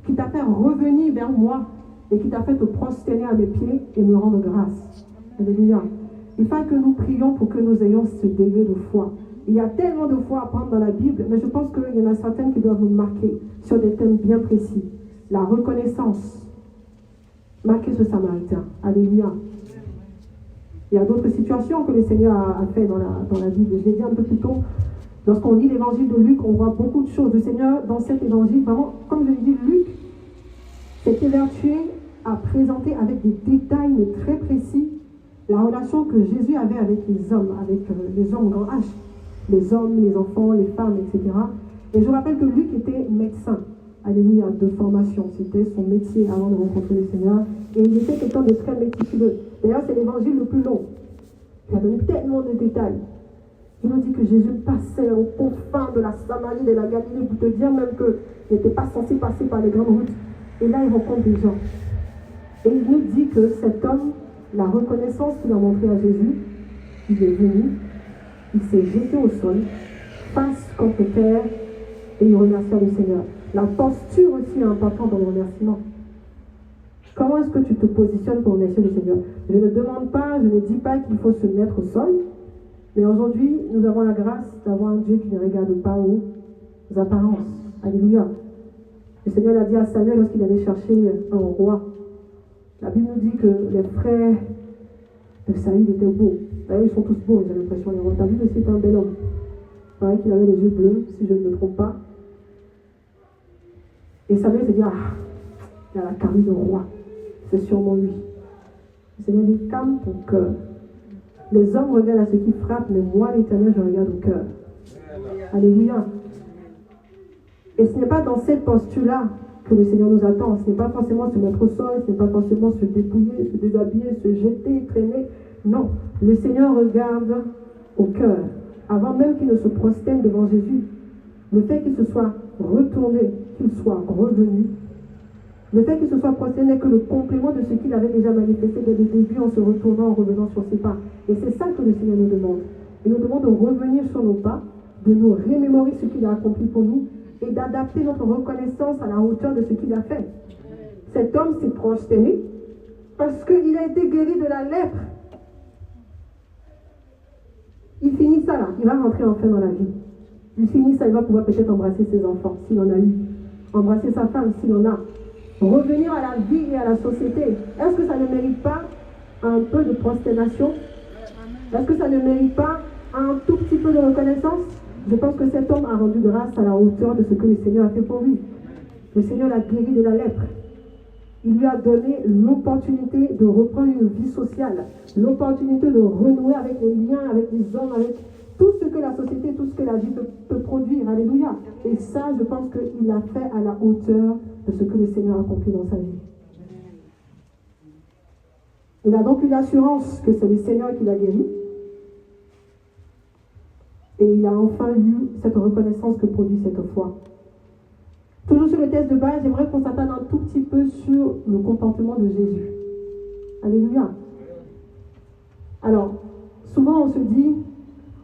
qui t'a fait revenir vers moi et qui t'a fait te prosterner à mes pieds et me rendre grâce. Alléluia. Il faut que nous prions pour que nous ayons ce degré de foi. Il y a tellement de foi à prendre dans la Bible, mais je pense qu'il y en a certaines qui doivent nous marquer sur des thèmes bien précis. La reconnaissance. Marquez ce Samaritain. Alléluia. Il y a d'autres situations que le Seigneur a fait dans la Bible. Je l'ai dit un peu plus tôt. Lorsqu'on lit l'évangile de Luc, on voit beaucoup de choses. Le Seigneur, dans cet évangile, vraiment, comme je l'ai dit, Luc s'est évertué à présenter avec des détails, mais très précis, la relation que Jésus avait avec les hommes grand H. Les hommes, les enfants, les femmes, etc. Et je rappelle que Luc était médecin. Alléluia, de formation. C'était son métier avant de rencontrer le Seigneur. Et il était quelqu'un de très méticuleux. D'ailleurs, c'est l'évangile le plus long. Il a donné tellement de détails. Il nous dit que Jésus passait aux confins de la Samarie, de la Galilée, pour te dire même qu'il n'était pas censé passer par les grandes routes. Et là, il rencontre des gens. Et il nous dit que cet homme, la reconnaissance qu'il a montrée à Jésus, il est venu, il s'est jeté au sol, face contre terre, et il remercia le Seigneur. La posture aussi est importante dans le remerciement. Comment est-ce que tu te positionnes pour remercier le Seigneur? Je ne demande pas, je ne dis pas qu'il faut se mettre au sol, mais aujourd'hui, nous avons la grâce d'avoir un Dieu qui ne regarde pas aux apparences. Alléluia. Le Seigneur l'a dit à Samuel lorsqu'il allait chercher un roi. La Bible nous dit que les frères de Saül étaient beaux. D'ailleurs, ils sont tous beaux, j'ai l'impression. David aussi était un bel homme. Il paraît qu'il avait les yeux bleus, si je ne me trompe pas. Et Samuel s'est dit, ah, il a la carrure de roi. C'est sûrement lui. Le Seigneur dit, calme ton cœur. Les hommes regardent à ceux qui frappent, mais moi, l'Éternel, je regarde au cœur. Alléluia. Et ce n'est pas dans cette posture-là que le Seigneur nous attend. Ce n'est pas forcément se mettre au sol, ce n'est pas forcément se dépouiller, se déshabiller, se jeter, traîner. Non, le Seigneur regarde au cœur. Avant même qu'il ne se prosterne devant Jésus, le fait qu'il se soit retourné, qu'il soit revenu, le fait qu'il se soit prosterné n'est que le complément de ce qu'il avait déjà manifesté dès le début en se retournant, en revenant sur ses pas. Et c'est ça que le Seigneur nous demande. Il nous demande de revenir sur nos pas, de nous remémorer ce qu'il a accompli pour nous et d'adapter notre reconnaissance à la hauteur de ce qu'il a fait. Cet homme s'est prosterné parce qu'il a été guéri de la lèpre. Il finit ça là, il va rentrer enfin dans la vie. Il finit ça, il va pouvoir peut-être embrasser ses enfants, s'il en a eu. Embrasser sa femme, s'il en a. Revenir à la vie et à la société. Est-ce que ça ne mérite pas un peu de prosternation? Est-ce que ça ne mérite pas un tout petit peu de reconnaissance? Je pense que cet homme a rendu grâce à la hauteur de ce que le Seigneur a fait pour lui. Le Seigneur l'a guéri de la lèpre. Il lui a donné l'opportunité de reprendre une vie sociale, l'opportunité de renouer avec les liens, avec les hommes, avec tout ce que la société, tout ce que la vie peut produire. Alléluia. Et ça, je pense qu'il l'a fait à la hauteur de ce que le Seigneur a accompli dans sa vie. Il a donc eu l'assurance que c'est le Seigneur qui l'a guéri. Et il a enfin eu cette reconnaissance que produit cette foi. Toujours sur le test de base, j'aimerais qu'on s'attarde un tout petit peu sur le comportement de Jésus. Alléluia. Alors, souvent on se dit,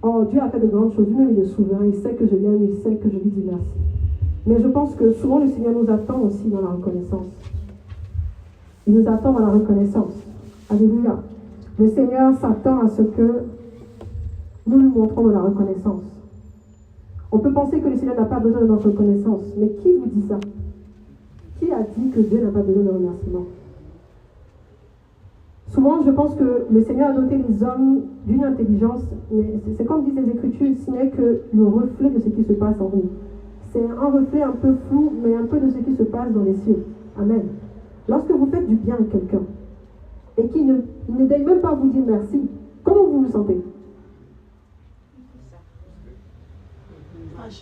oh, Dieu a fait de grandes choses, lui-même il est souverain, il sait que je l'aime, il sait que je lui dis merci. Mais je pense que souvent le Seigneur nous attend aussi dans la reconnaissance. Il nous attend dans la reconnaissance. Alléluia. Le Seigneur s'attend à ce que nous lui montrons de la reconnaissance. On peut penser que le Seigneur n'a pas besoin de notre reconnaissance, mais qui vous dit ça? Qui a dit que Dieu n'a pas besoin de remerciement? Souvent, je pense que le Seigneur a doté les hommes d'une intelligence, mais c'est comme disent les Écritures, ce n'est que le reflet de ce qui se passe en nous. C'est un reflet un peu flou, mais un peu de ce qui se passe dans les cieux. Amen. Lorsque vous faites du bien à quelqu'un, et qu'il ne daigne même pas vous dire merci, comment vous vous sentez?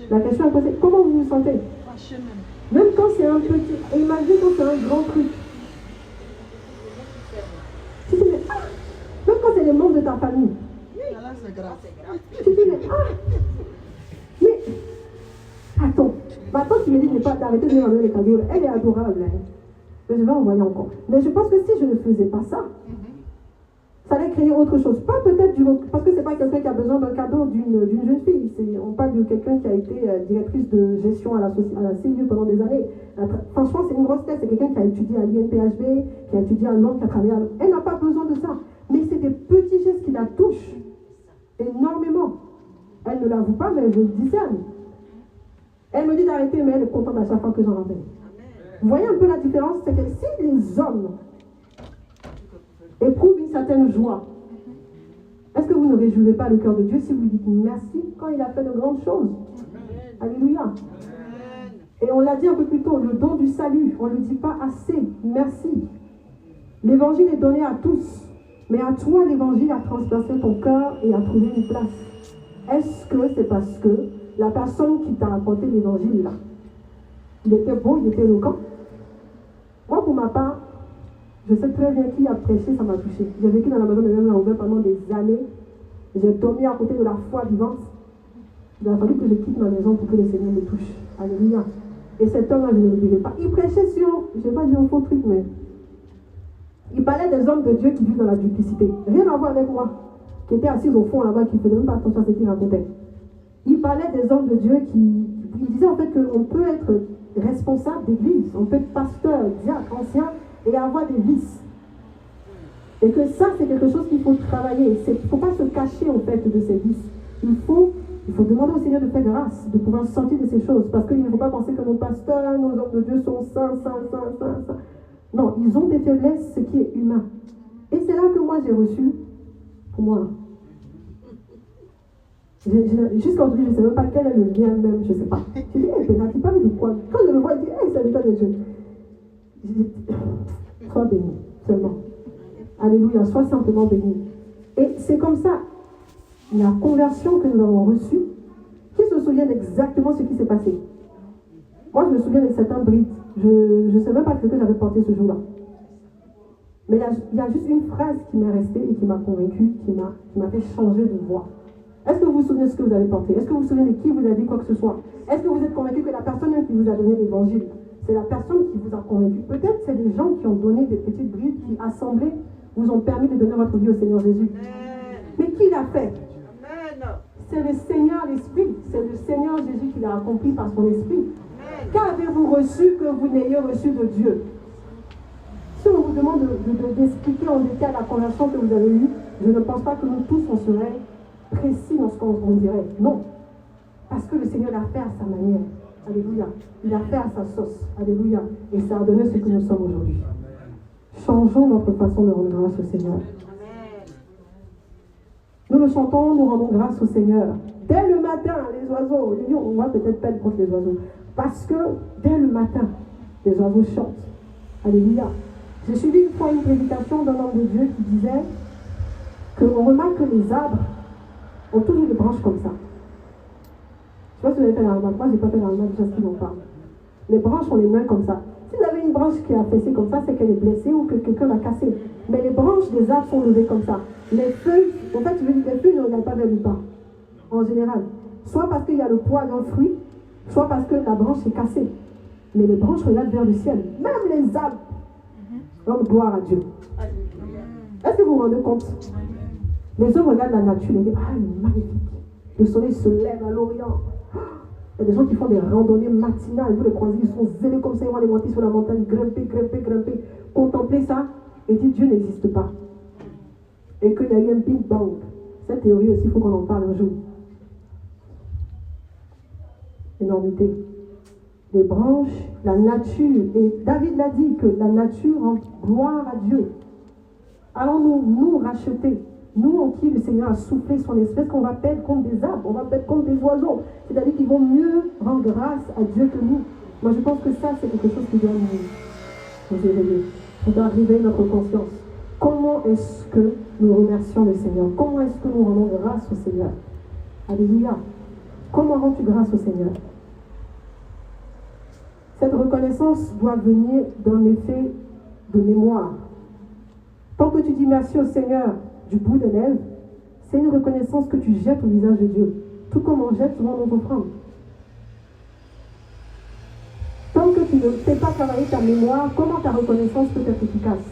La question est posée, comment vous vous sentez? Même quand c'est un petit, et imaginez quand c'est un grand truc. Tu te dis, mais même quand c'est les membres de ta famille. Tu te dis, mais attends, ma tante qui me dit de ne pas d'arrêter de m'envoyer les cadeaux, elle est adorable. Hein. Mais je vais envoyer encore. Mais je pense que si je ne faisais pas ça, ça allait créer autre chose. Pas peut-être parce que c'est pas quelqu'un qui a besoin d'un cadeau d'une jeune fille. On parle de quelqu'un qui a été directrice de gestion à la CIE pendant des années. Franchement, c'est une grosse tête. C'est quelqu'un qui a étudié à l'INPHB, qui a étudié à Londres, qui a travaillé à Londres. Elle n'a pas besoin de ça. Mais c'est des petits gestes qui la touchent énormément. Elle ne l'avoue pas, mais je le discerne. Elle me dit d'arrêter, mais elle est contente à chaque fois que j'en rappelle. Vous voyez un peu la différence? C'est que si les hommes éprouvent une certaine joie, est-ce que vous ne réjouirez pas le cœur de Dieu si vous lui dites merci quand il a fait de grandes choses? Alléluia. Et on l'a dit un peu plus tôt, le don du salut, on ne le dit pas assez. Merci. L'évangile est donné à tous, mais à toi l'évangile a transpercé ton cœur et a trouvé une place. Est-ce que c'est parce que la personne qui t'a apporté l'évangile là, il était beau, il était éloquent? Moi pour ma part, je sais très bien qui a prêché, ça m'a touché. J'ai vécu dans la maison de Mme Laoubert pendant des années. J'ai dormi à côté de la foi vivante. Il a fallu que je quitte ma maison pour que le Seigneur me touche. Alléluia. Et cet homme-là, je ne l'oublierai pas. Il prêchait sur, je ne vais pas dire un faux truc, mais il parlait des hommes de Dieu qui vivent dans la duplicité. Rien à voir avec moi, qui était assis au fond là-bas, qui ne faisait même pas attention à ce qu'il racontait. Il parlait des hommes de Dieu il disait en fait qu'on peut être responsable d'église, on peut être pasteur, diacre, ancien, et avoir des vices. Et que ça, c'est quelque chose qu'il faut travailler. Il ne faut pas se cacher en fait de ces vices. Il faut demander au Seigneur de faire grâce, de pouvoir sortir de ces choses. Parce qu'il ne faut pas penser que nos pasteurs, nos hommes de Dieu sont saints. Non, ils ont des faiblesses, ce qui est humain. Et c'est là que moi j'ai reçu, pour moi, jusqu'à aujourd'hui, je ne sais même pas quel est le lien même, je ne sais pas. Je dis, hey, Pénat, tu parles de quoi? Quand je le vois, je dis, hey, c'est l'état de Dieu. Je dis, sois béni, seulement. Alléluia, sois simplement béni. Et c'est comme ça, la conversion que nous avons reçue, qui se souviennent exactement ce qui s'est passé? Moi, je me souviens de certains brides. Je ne sais même pas ce que j'avais porté ce jour-là. Mais il y a juste une phrase qui m'est restée et qui m'a convaincue, qui m'a fait changer de voix. Est-ce que vous vous souvenez de ce que vous avez porté? Est-ce que vous vous souvenez de qui vous a dit quoi que ce soit? Est-ce que vous êtes convaincu que la personne qui vous a donné l'évangile, c'est la personne qui vous a convaincu? Peut-être c'est des gens qui ont donné des petites brides, qui assemblés vous ont permis de donner votre vie au Seigneur Jésus. Mais qui l'a fait? C'est le Seigneur l'Esprit. C'est le Seigneur Jésus qui l'a accompli par son Esprit. Qu'avez-vous reçu que vous n'ayez reçu de Dieu? Si on vous demande d'expliquer en détail la conversion que vous avez eue, je ne pense pas que nous tous on serait précis dans ce qu'on dirait. Non. Parce que le Seigneur l'a fait à sa manière. Alléluia. Il l'a fait à sa sauce. Alléluia. Et ça a donné ce que nous sommes aujourd'hui. Changeons notre façon de rendre grâce au Seigneur. Nous le chantons, nous rendons grâce au Seigneur. Dès le matin, les oiseaux, les lions, on va peut-être pas être contre les oiseaux. Parce que dès le matin, les oiseaux chantent. Alléluia. J'ai suivi une fois une prédication d'un homme de Dieu qui disait qu'on remarque que les arbres ont toujours des branches comme ça. Je ne sais pas si vous avez fait la remarque. Moi, je n'ai pas fait la remarque, je sais ce qu'ils en parlent. Les branches ont les mains comme ça. Si vous avez une branche qui a fessé comme ça, c'est qu'elle est blessée ou que quelqu'un l'a cassée. Mais les branches des arbres sont levées comme ça. Les feuilles, en fait, je veux dire, les feuilles ne regardent pas vers le bas, en général. Soit parce qu'il y a le poids d'un fruit, soit parce que la branche est cassée. Mais les branches regardent vers le ciel. Même les arbres rendent gloire à Dieu. Est-ce que vous vous rendez compte? Les hommes regardent la nature et disent, ah, elle est magnifique. Le soleil se lève à l'Orient. Il y a des gens qui font des randonnées matinales. Vous les croisez, ils sont zélés comme ça, ils vont aller monter sur la montagne, grimper. Contempler ça et dire Dieu n'existe pas. Et qu'il y a eu un Big Bang. Cette théorie aussi, il faut qu'on en parle un jour. Énormité. Les branches, la nature. Et David l'a dit que la nature rend gloire à Dieu. Allons-nous nous racheter? Nous en qui le Seigneur a soufflé son esprit, qu'on va perdre contre des arbres, on va perdre contre des oiseaux. C'est-à-dire qu'ils vont mieux rendre grâce à Dieu que nous. Moi je pense que ça c'est quelque chose qui doit nous éveiller. Ça doit réveiller notre conscience. Comment est-ce que nous remercions le Seigneur? Comment est-ce que nous rendons grâce au Seigneur? Alléluia. Comment rends-tu grâce au Seigneur? Cette reconnaissance doit venir d'un effet de mémoire. Tant que tu dis merci au Seigneur du bout des lèvres, c'est une reconnaissance que tu jettes au visage de Dieu, tout comme on jette souvent nos offrandes. Tant que tu ne fais pas travailler ta mémoire, comment ta reconnaissance peut être efficace?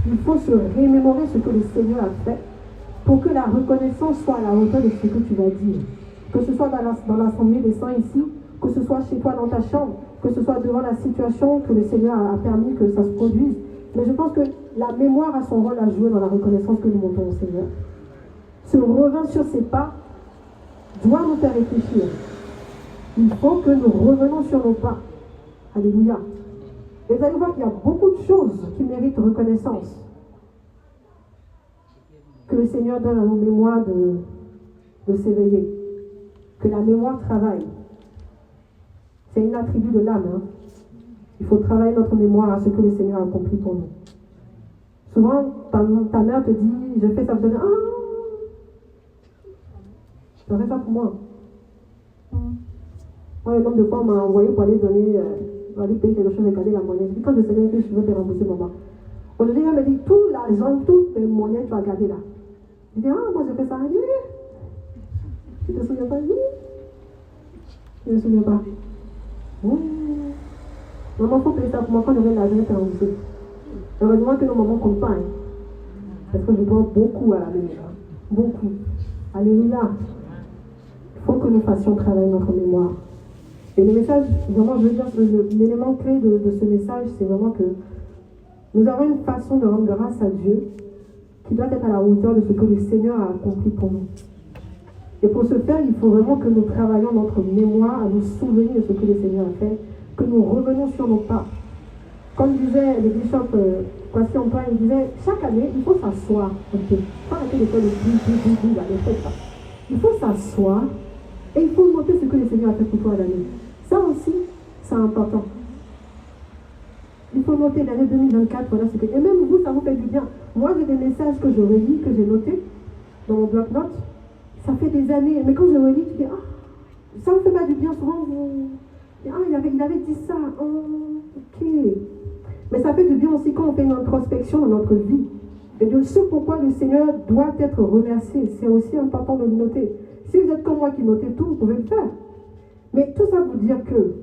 Il faut se remémorer ce que le Seigneur a fait pour que la reconnaissance soit à la hauteur de ce que tu vas dire. Que ce soit dans l'assemblée des saints ici, que ce soit chez toi dans ta chambre, que ce soit devant la situation que le Seigneur a permis que ça se produise. Mais je pense que la mémoire a son rôle à jouer dans la reconnaissance que nous montrons au Seigneur. Ce revint sur ses pas doit nous faire réfléchir. Il faut que nous revenons sur nos pas. Alléluia. Et vous allez voir qu'il y a beaucoup de choses qui méritent reconnaissance. Que le Seigneur donne à nos mémoires de s'éveiller. Que la mémoire travaille. C'est une attribut de l'âme. Hein. Il faut travailler notre mémoire à ce que le Seigneur a accompli pour nous. Souvent, ta mère te dit, je fais ça, je te dis, ah, tu as fait ça pour moi. Moi, un nombre de fois, on m'a envoyé pour aller donner, aller payer quelque chose et garder la monnaie. Je dis, quand je sais que je veux te rembourser, maman. Aujourd'hui, elle me dit, tout l'argent, toutes les monnaies, tu as gardé là. Je dis, ah, moi, je fais ça. Elle dit, Tu te souviens pas? Oui. Je ne me souviens pas. Oui. Maman, il faut payer ça pour moi quand je vais la jeter en musée. Heureusement que nos mamans ne comptent pas. Hein. Parce que je dois beaucoup à la maison. Beaucoup. Alléluia. Il faut que nous fassions travailler notre mémoire. Et le message, vraiment, je veux dire, l'élément clé de ce message, c'est vraiment que nous avons une façon de rendre grâce à Dieu qui doit être à la hauteur de ce que le Seigneur a accompli pour nous. Et pour ce faire, il faut vraiment que nous travaillions notre mémoire à nous souvenir de ce que le Seigneur a fait, que nous revenions sur nos pas. Comme disait le bishop Kwasi Antoine, il disait, chaque année, il faut s'asseoir. Okay. Pas arrêter de faire le boum, les fêtes, ça. Il faut s'asseoir et il faut noter ce que le Seigneur a fait pour toi l'année. Ça aussi, c'est important. Il faut noter l'année 2024, voilà ce que... Et même vous, ça vous fait du bien. Moi, j'ai des messages que je relis, que j'ai notés dans mon bloc-notes. Ça fait des années, mais quand je relis, tu dis, ah, ça me fait pas du bien. Souvent, vous... Ah, il avait dit ça. Oh, ok. Mais ça fait du bien aussi quand on fait une introspection dans notre vie. Et de ce pourquoi le Seigneur doit être remercié. C'est aussi important de le noter. Si vous êtes comme moi qui notez tout, vous pouvez le faire. Mais tout ça pour dire que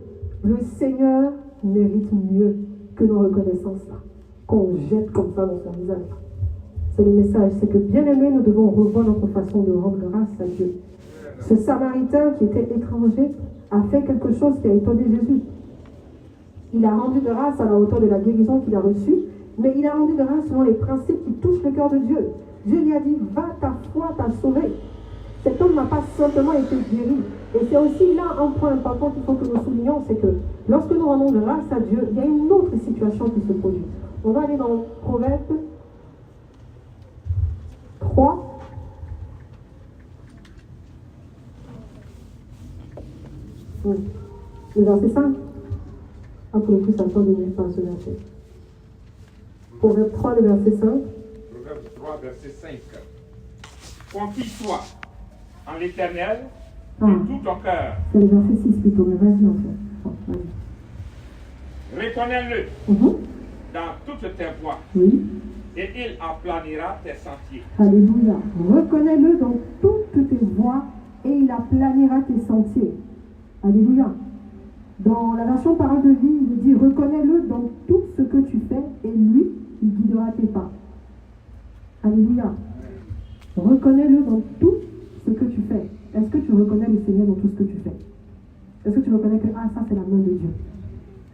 le Seigneur mérite mieux que nos reconnaissances-là, qu'on jette comme ça dans son visage. C'est le message, c'est que bien aimé, nous devons revoir notre façon de rendre grâce à Dieu. Ce Samaritain qui était étranger a fait quelque chose qui a étonné Jésus. Il a rendu grâce à la hauteur de la guérison qu'il a reçue, mais il a rendu grâce selon les principes qui touchent le cœur de Dieu. Dieu lui a dit, va, ta foi t'a sauvé. Cet homme n'a pas simplement été guéri. Et c'est aussi là un point important qu'il faut que nous soulignions, c'est que lorsque nous rendons grâce à Dieu, il y a une autre situation qui se produit. On va aller dans Proverbe 3. Oui. Le verset 5. Ah, pour le coup, ça sort de mes pas ce verset. Proverbe 3, le verset 5. Proverbe 3, verset 5. Confie-toi en l'Éternel de tout ton cœur. C'est le verset 6 plutôt, mais vas-y en fait. Oh, vas-y. Reconnais-le dans toutes tes voies. Oui. Et il aplanira tes sentiers. Alléluia. Reconnais-le dans toutes tes voies et il aplanira tes sentiers. Alléluia. Dans la version Parole de vie, il dit reconnais-le dans tout ce que tu fais et lui, il guidera tes pas. Alléluia. Reconnais-le dans tout ce que tu fais. Est-ce que tu reconnais le Seigneur dans tout ce que tu fais? Est-ce que tu reconnais que ça c'est la main de Dieu?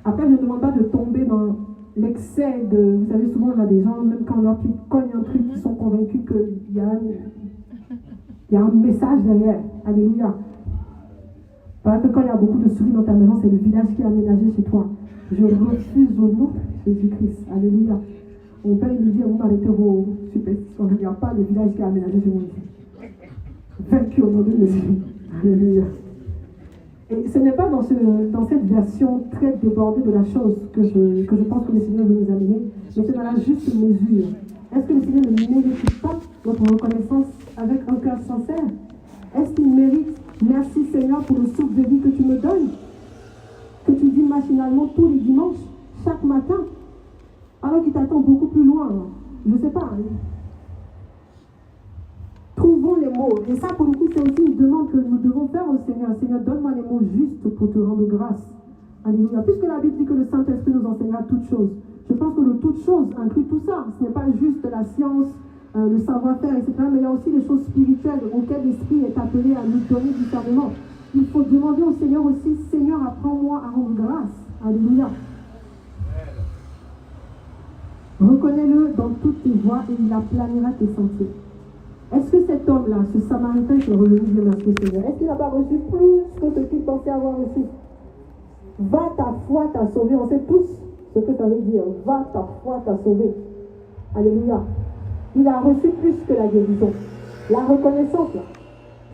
Après, je ne demande pas de tomber dans l'excès de... Vous savez, souvent on a des gens, même quand on leur cogne un truc, ils sont convaincus qu'il y a un message derrière. Alléluia. Parce que quand il y a beaucoup de souris dans ta maison, c'est le village qui est aménagé chez toi. Je refuse au nom de Jésus-Christ. Alléluia. Mon père il lui dit, vous m'arrêtez vos superstitions. Il n'y a pas de village qui est aménagé chez moi ici. Vaincu au nom de Jésus. Alléluia. Et ce n'est pas dans cette version très débordée de la chose que je pense que le Seigneur veut nous amener, mais c'est dans la juste mesure. Est-ce que le Seigneur ne mérite pas notre reconnaissance avec un cœur sincère? Est-ce qu'il mérite, merci Seigneur pour le souffle de vie que tu me donnes, que tu dis machinalement tous les dimanches, chaque matin, alors qu'il t'attend beaucoup plus loin? Je ne sais pas. Trouvons les mots. Et ça, pour le coup, c'est aussi une demande que nous devons faire au Seigneur. Seigneur, donne-moi les mots justes pour te rendre grâce. Alléluia. Puisque la Bible dit que le Saint-Esprit nous enseignera toutes choses. Je pense que le toutes choses inclut tout ça. Ce n'est pas juste la science, le savoir-faire, etc. Mais il y a aussi les choses spirituelles auxquelles l'Esprit est appelé à nous donner discernement. Il faut demander au Seigneur aussi, Seigneur, apprends-moi à rendre grâce. Alléluia. Reconnais-le dans toutes tes voies et il aplanira tes sentiers. Est-ce que cet homme-là, ce Samaritain qui est revenu de merci Seigneur, est-ce qu'il n'a pas reçu plus que ce qu'il pensait avoir reçu? Va, ta foi t'a sauvé. On sait tous ce que ça veut dire. Va, ta foi t'a sauvé. Alléluia. Il a reçu plus que la guérison. La reconnaissance, là,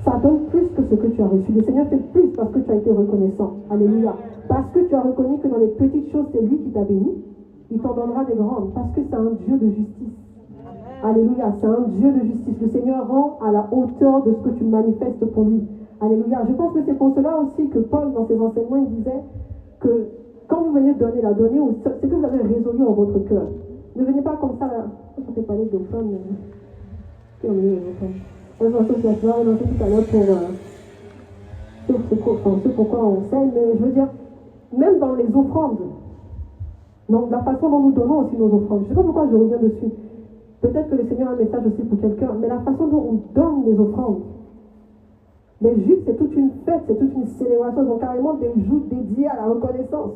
ça donne plus que ce que tu as reçu. Le Seigneur fait plus parce que tu as été reconnaissant. Alléluia. Parce que tu as reconnu que dans les petites choses, c'est lui qui t'a béni. Il t'en donnera des grandes. Parce que c'est un Dieu de justice. Alléluia, c'est un Dieu de justice. Le Seigneur rend à la hauteur de ce que tu manifestes pour lui. Alléluia. Je pense que c'est pour cela aussi que Paul, dans ses enseignements, il disait que quand vous venez donner la donnée, c'est que vous avez résolu en votre cœur. Ne venez pas comme ça. Là. Je t'ai parlé de femmes. Qui ont mis les femmes. Elles ont fait tout à l'heure pour ce pourquoi on sait, mais je veux dire, même dans les offrandes, donc la façon dont nous donnons aussi nos offrandes, je ne sais pas pourquoi je reviens dessus. Peut-être que le Seigneur a un message aussi pour quelqu'un, mais la façon dont on donne les offrandes. Les Juifs, c'est toute une fête, c'est toute une célébration, ils ont carrément des jours dédiés à la reconnaissance.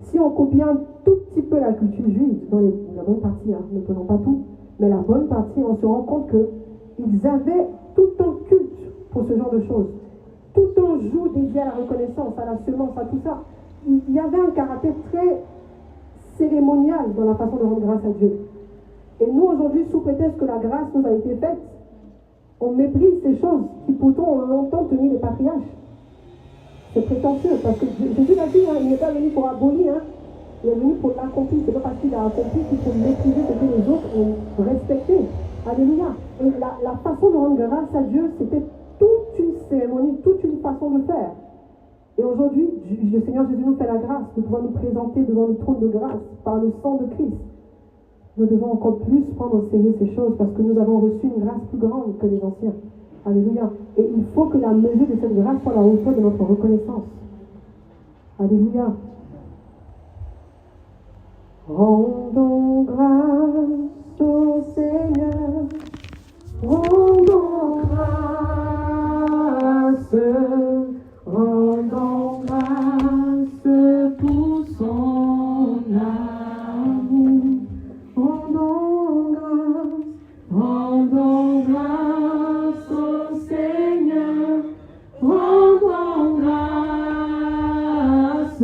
Si on copie un tout petit peu la culture juive, dans la bonne partie, ne prenons pas tout, mais la bonne partie, on se rend compte qu'ils avaient tout un culte pour ce genre de choses. Tout un jour dédié à la reconnaissance, à la semence, à tout ça. Il y avait un caractère très cérémonial dans la façon de rendre grâce à Dieu. Et nous, aujourd'hui, sous prétexte que la grâce nous a été faite, on méprise ces choses qui pourtant ont longtemps tenu les patriarches. C'est prétentieux, parce que Jésus l'a dit, il n'est pas venu pour abolir, il est venu pour l'accomplir. C'est pas parce qu'il a accompli qu'il faut maîtriser ce que les autres ont respecté. Alléluia. Et la façon de rendre grâce à Dieu, c'était toute une cérémonie, toute une façon de faire. Et aujourd'hui, le Seigneur Jésus nous fait la grâce de pouvoir nous présenter devant le trône de grâce par le sang de Christ. Nous devons encore plus prendre au sérieux ces choses parce que nous avons reçu une grâce plus grande que les anciens. Alléluia. Et il faut que la mesure de cette grâce soit à la hauteur de notre reconnaissance. Alléluia. Rendons grâce au Seigneur. Rendons grâce. Rendons grâce pour son amour. Rendons grâce au Seigneur, rendons grâce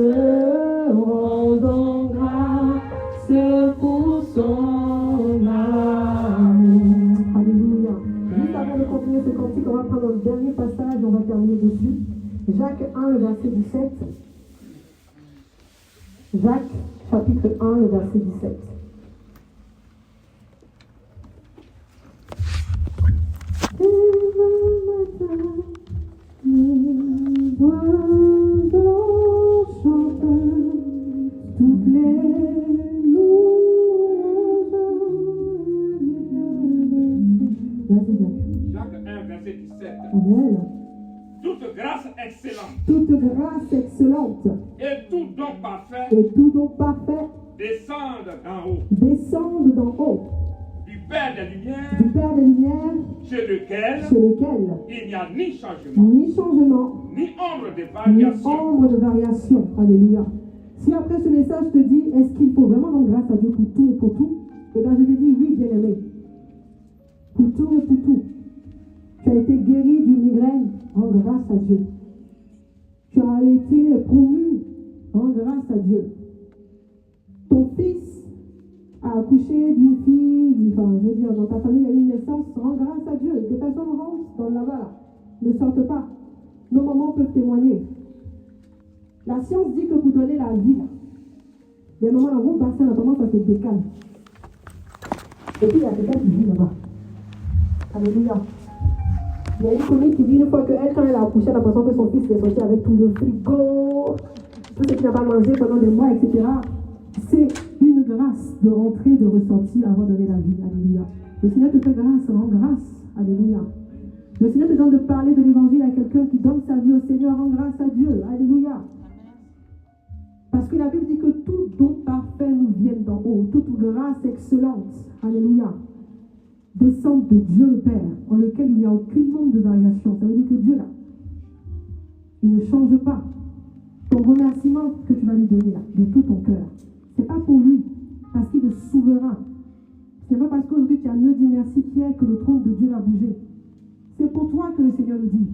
pour son amour. Alléluia. Juste avant de continuer ce cantique, on va prendre le dernier passage, on va terminer dessus. Jacques 1, le verset 17. Jacques, chapitre 1, le verset 17. Toutes les louanges. Jacques 1, verset 17. Amen. Toute grâce excellente. Toute grâce excellente. Et tout don parfait. Et tout don parfait. Descendent d'en haut. Descendent d'en haut. Du Père des Lumières. Du Père des Lumières. Chez lequel. Il n'y a ni changement. Ni changement. Ni ombre de variation. Ni ombre de variation. Alléluia. Si après ce message te dit, est-ce qu'il faut vraiment rendre grâce à Dieu pour tout et pour tout? Eh bien, je te dis oui, bien aimé. Pour tout et pour tout. Tu as été guéri d'une migraine, rends grâce à Dieu. Tu as été promu, rends grâce à Dieu. Ton fils a accouché d'une fille, enfin, je veux dire, dans ta famille, il y a eu une naissance, rends grâce à Dieu. Que personne rentre dans là-bas, ne sorte pas. Nos mamans peuvent témoigner. La science dit que vous donnez la vie. Les mamans là vont passer, notamment ça se décale. Et puis il y a quelqu'un qui vit là-bas. Alléluia. Il y a une commune qui dit une fois qu'elle, quand elle a accouché, elle a l'impression que son fils est sorti avec tout le frigo, tout ce qu'il n'a pas mangé pendant des mois, etc. C'est une grâce de rentrer, de ressortir avant de donner la vie. Alléluia. Le Seigneur te fait grâce, rend grâce. Alléluia. Le Seigneur te donne de parler de l'évangile à quelqu'un qui donne sa vie au Seigneur, rend grâce à Dieu. Alléluia. Parce que la Bible dit que tout don parfait nous vient d'en haut, toute grâce excellente. Alléluia. Descend de Dieu le Père, en lequel il n'y a aucune nombre de variation. Ça veut dire que Dieu, là, il ne change pas. Ton remerciement que tu vas lui donner, là, de tout ton cœur, c'est pas pour lui, parce qu'il est souverain. C'est pas parce qu'aujourd'hui tu as mieux dit merci qu'hier que le trône de Dieu va bouger. C'est pour toi que le Seigneur le dit.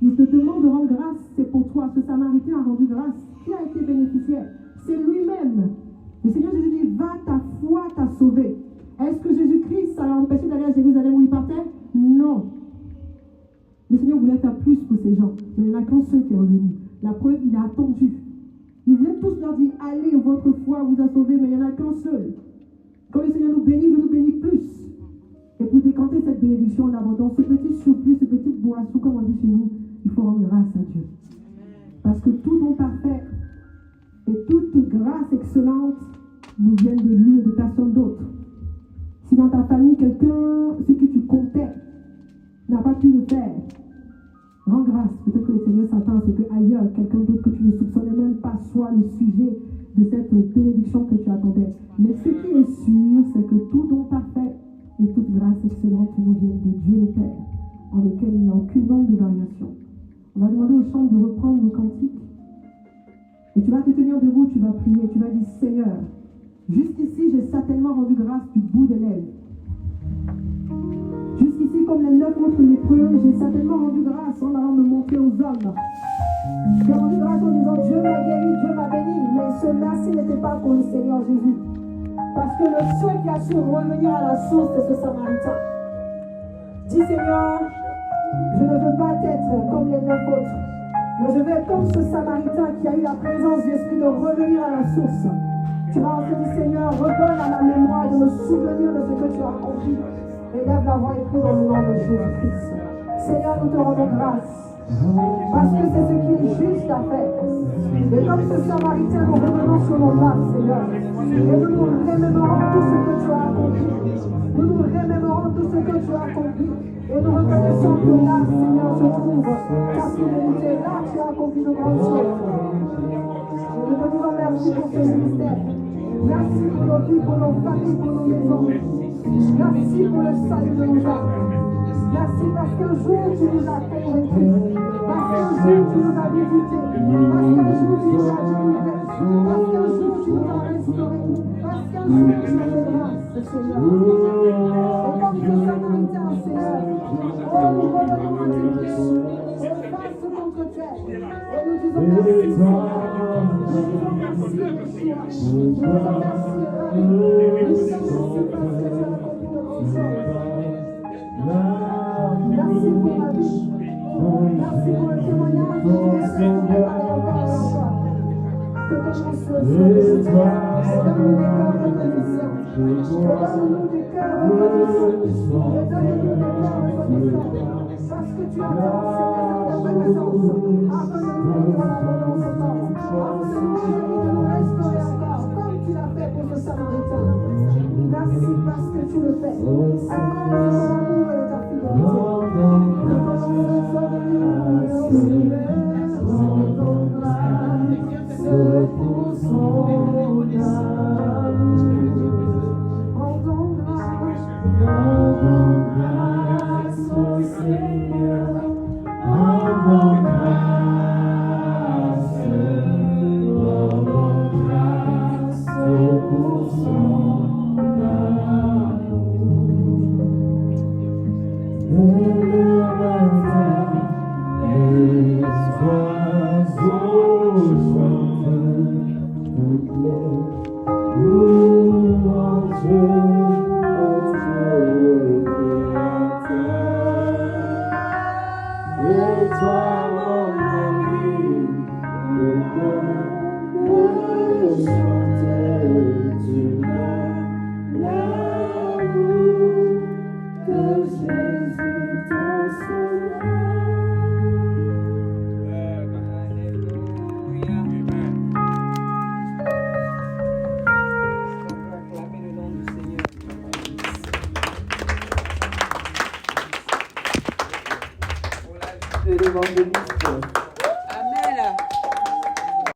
Il te demande de rendre grâce, c'est pour toi. Ce Samaritain a rendu grâce. Qui a été bénéficiaire? C'est lui-même. Le Seigneur Jésus dit, va, ta foi t'a sauvé. Est-ce que Jésus-Christ a empêché d'aller à Jérusalem où il partait? Non. Le Seigneur voulait faire plus pour ces gens, mais il n'y en a qu'un seul qui est revenu. La preuve, il a attendu. Il voulait tous leur dire, allez, votre foi vous a sauvé, mais il n'y en a qu'un seul. Quand le Seigneur nous bénit, il nous bénit plus. Et pour décanter cette bénédiction en abondance, ce petit surplus, ce petit boisson, comme on dit chez nous, il faut rendre grâce à Dieu. Parce que tout don parfait et toute grâce excellente nous viennent de lui et de personne d'autre. Si dans ta famille, quelqu'un, ce que tu comptais, n'a pas pu le faire, Rends grâce. Peut-être que le Seigneur s'attend à ce que ailleurs, quelqu'un d'autre que tu ne soupçonnais même pas soit le sujet de cette bénédiction que tu attendais. Mais ce qui est sûr, c'est que tout dont tu as fait et toute grâce excellente nous vient de Dieu le Père, en lequel il n'y a aucune onde de variation. On va demander au chant de reprendre le cantique. Et tu vas te tenir debout, tu vas prier, tu vas dire Seigneur, jusqu'ici j'ai certainement rendu grâce du bout des lèvres. Jusqu'ici, comme les 9 autres lépreux, j'ai certainement rendu grâce en allant me montrer aux hommes. J'ai rendu grâce en disant Dieu m'a guéri, Dieu m'a béni. Mais ce merci n'était pas pour le Seigneur Jésus. Parce que le seul qui a su revenir à la source, c'est ce Samaritain. Dis Seigneur, je ne veux pas être comme les 9 autres, mais je veux être comme ce Samaritain qui a eu la présence d'esprit de revenir à la source. Tu vas ensuite dire Seigneur, redonne à ma mémoire de me souvenir de ce que tu as accompli. Élève la voix et prie dans le nom de Jésus-Christ. Seigneur, nous te rendons grâce. Parce que c'est ce qui est juste à faire. Et comme ce Samaritain, nous revenons sur nos pas, Seigneur. Et nous nous remémorons tout ce que tu as accompli. Nous nous remémorons tout ce que tu as accompli. Et nous reconnaissons que là, Seigneur, se trouve ta fidélité. Là, tu as accompli de grandes choses. Et nous te disons merci pour ce ministère. Merci pour nos vies, pour nos familles, pour nos maisons. Merci pour le salut de nos âmes. Merci parce qu'un jour tu nous as convaincus. Parce qu'un jour tu nous as visités. Parce qu'un jour tu nous as délivrés. Parce qu'un jour tu nous as restaurés. Parce qu'un jour tu nous as fait grâce, Seigneur. Et comme ce Samaritain, Seigneur, oh, nous revenons à tes pieds. Et face contre terre. Et nous disons merci. Nous disons merci, Yeshua. Nous disons merci, Rabbi. Nous disons merci parce que tu as accompli de grandes choses. Merci pour ma vie. Merci pour le témoignage que tu es préparé encore et encore. Que ton nom soit sauvé. Donne-nous des cœurs reconnaissants. Et donne-nous des cœurs reconnaissants. Parce que tu as mentionné ta présence afin de nous venir à l'abondance encore. Afin de nous venir de nous restaurer encore. Comme tu l'as fait pour ce Samaritain. Merci parce que tu le fais. Accorde ton amour et ta fidélité. Que ton nom soit béni. Rendons grâce pour son amour. Rendons grâce au Seigneur. Rendons grâce. Rendons grâce pour son de l'évangéliste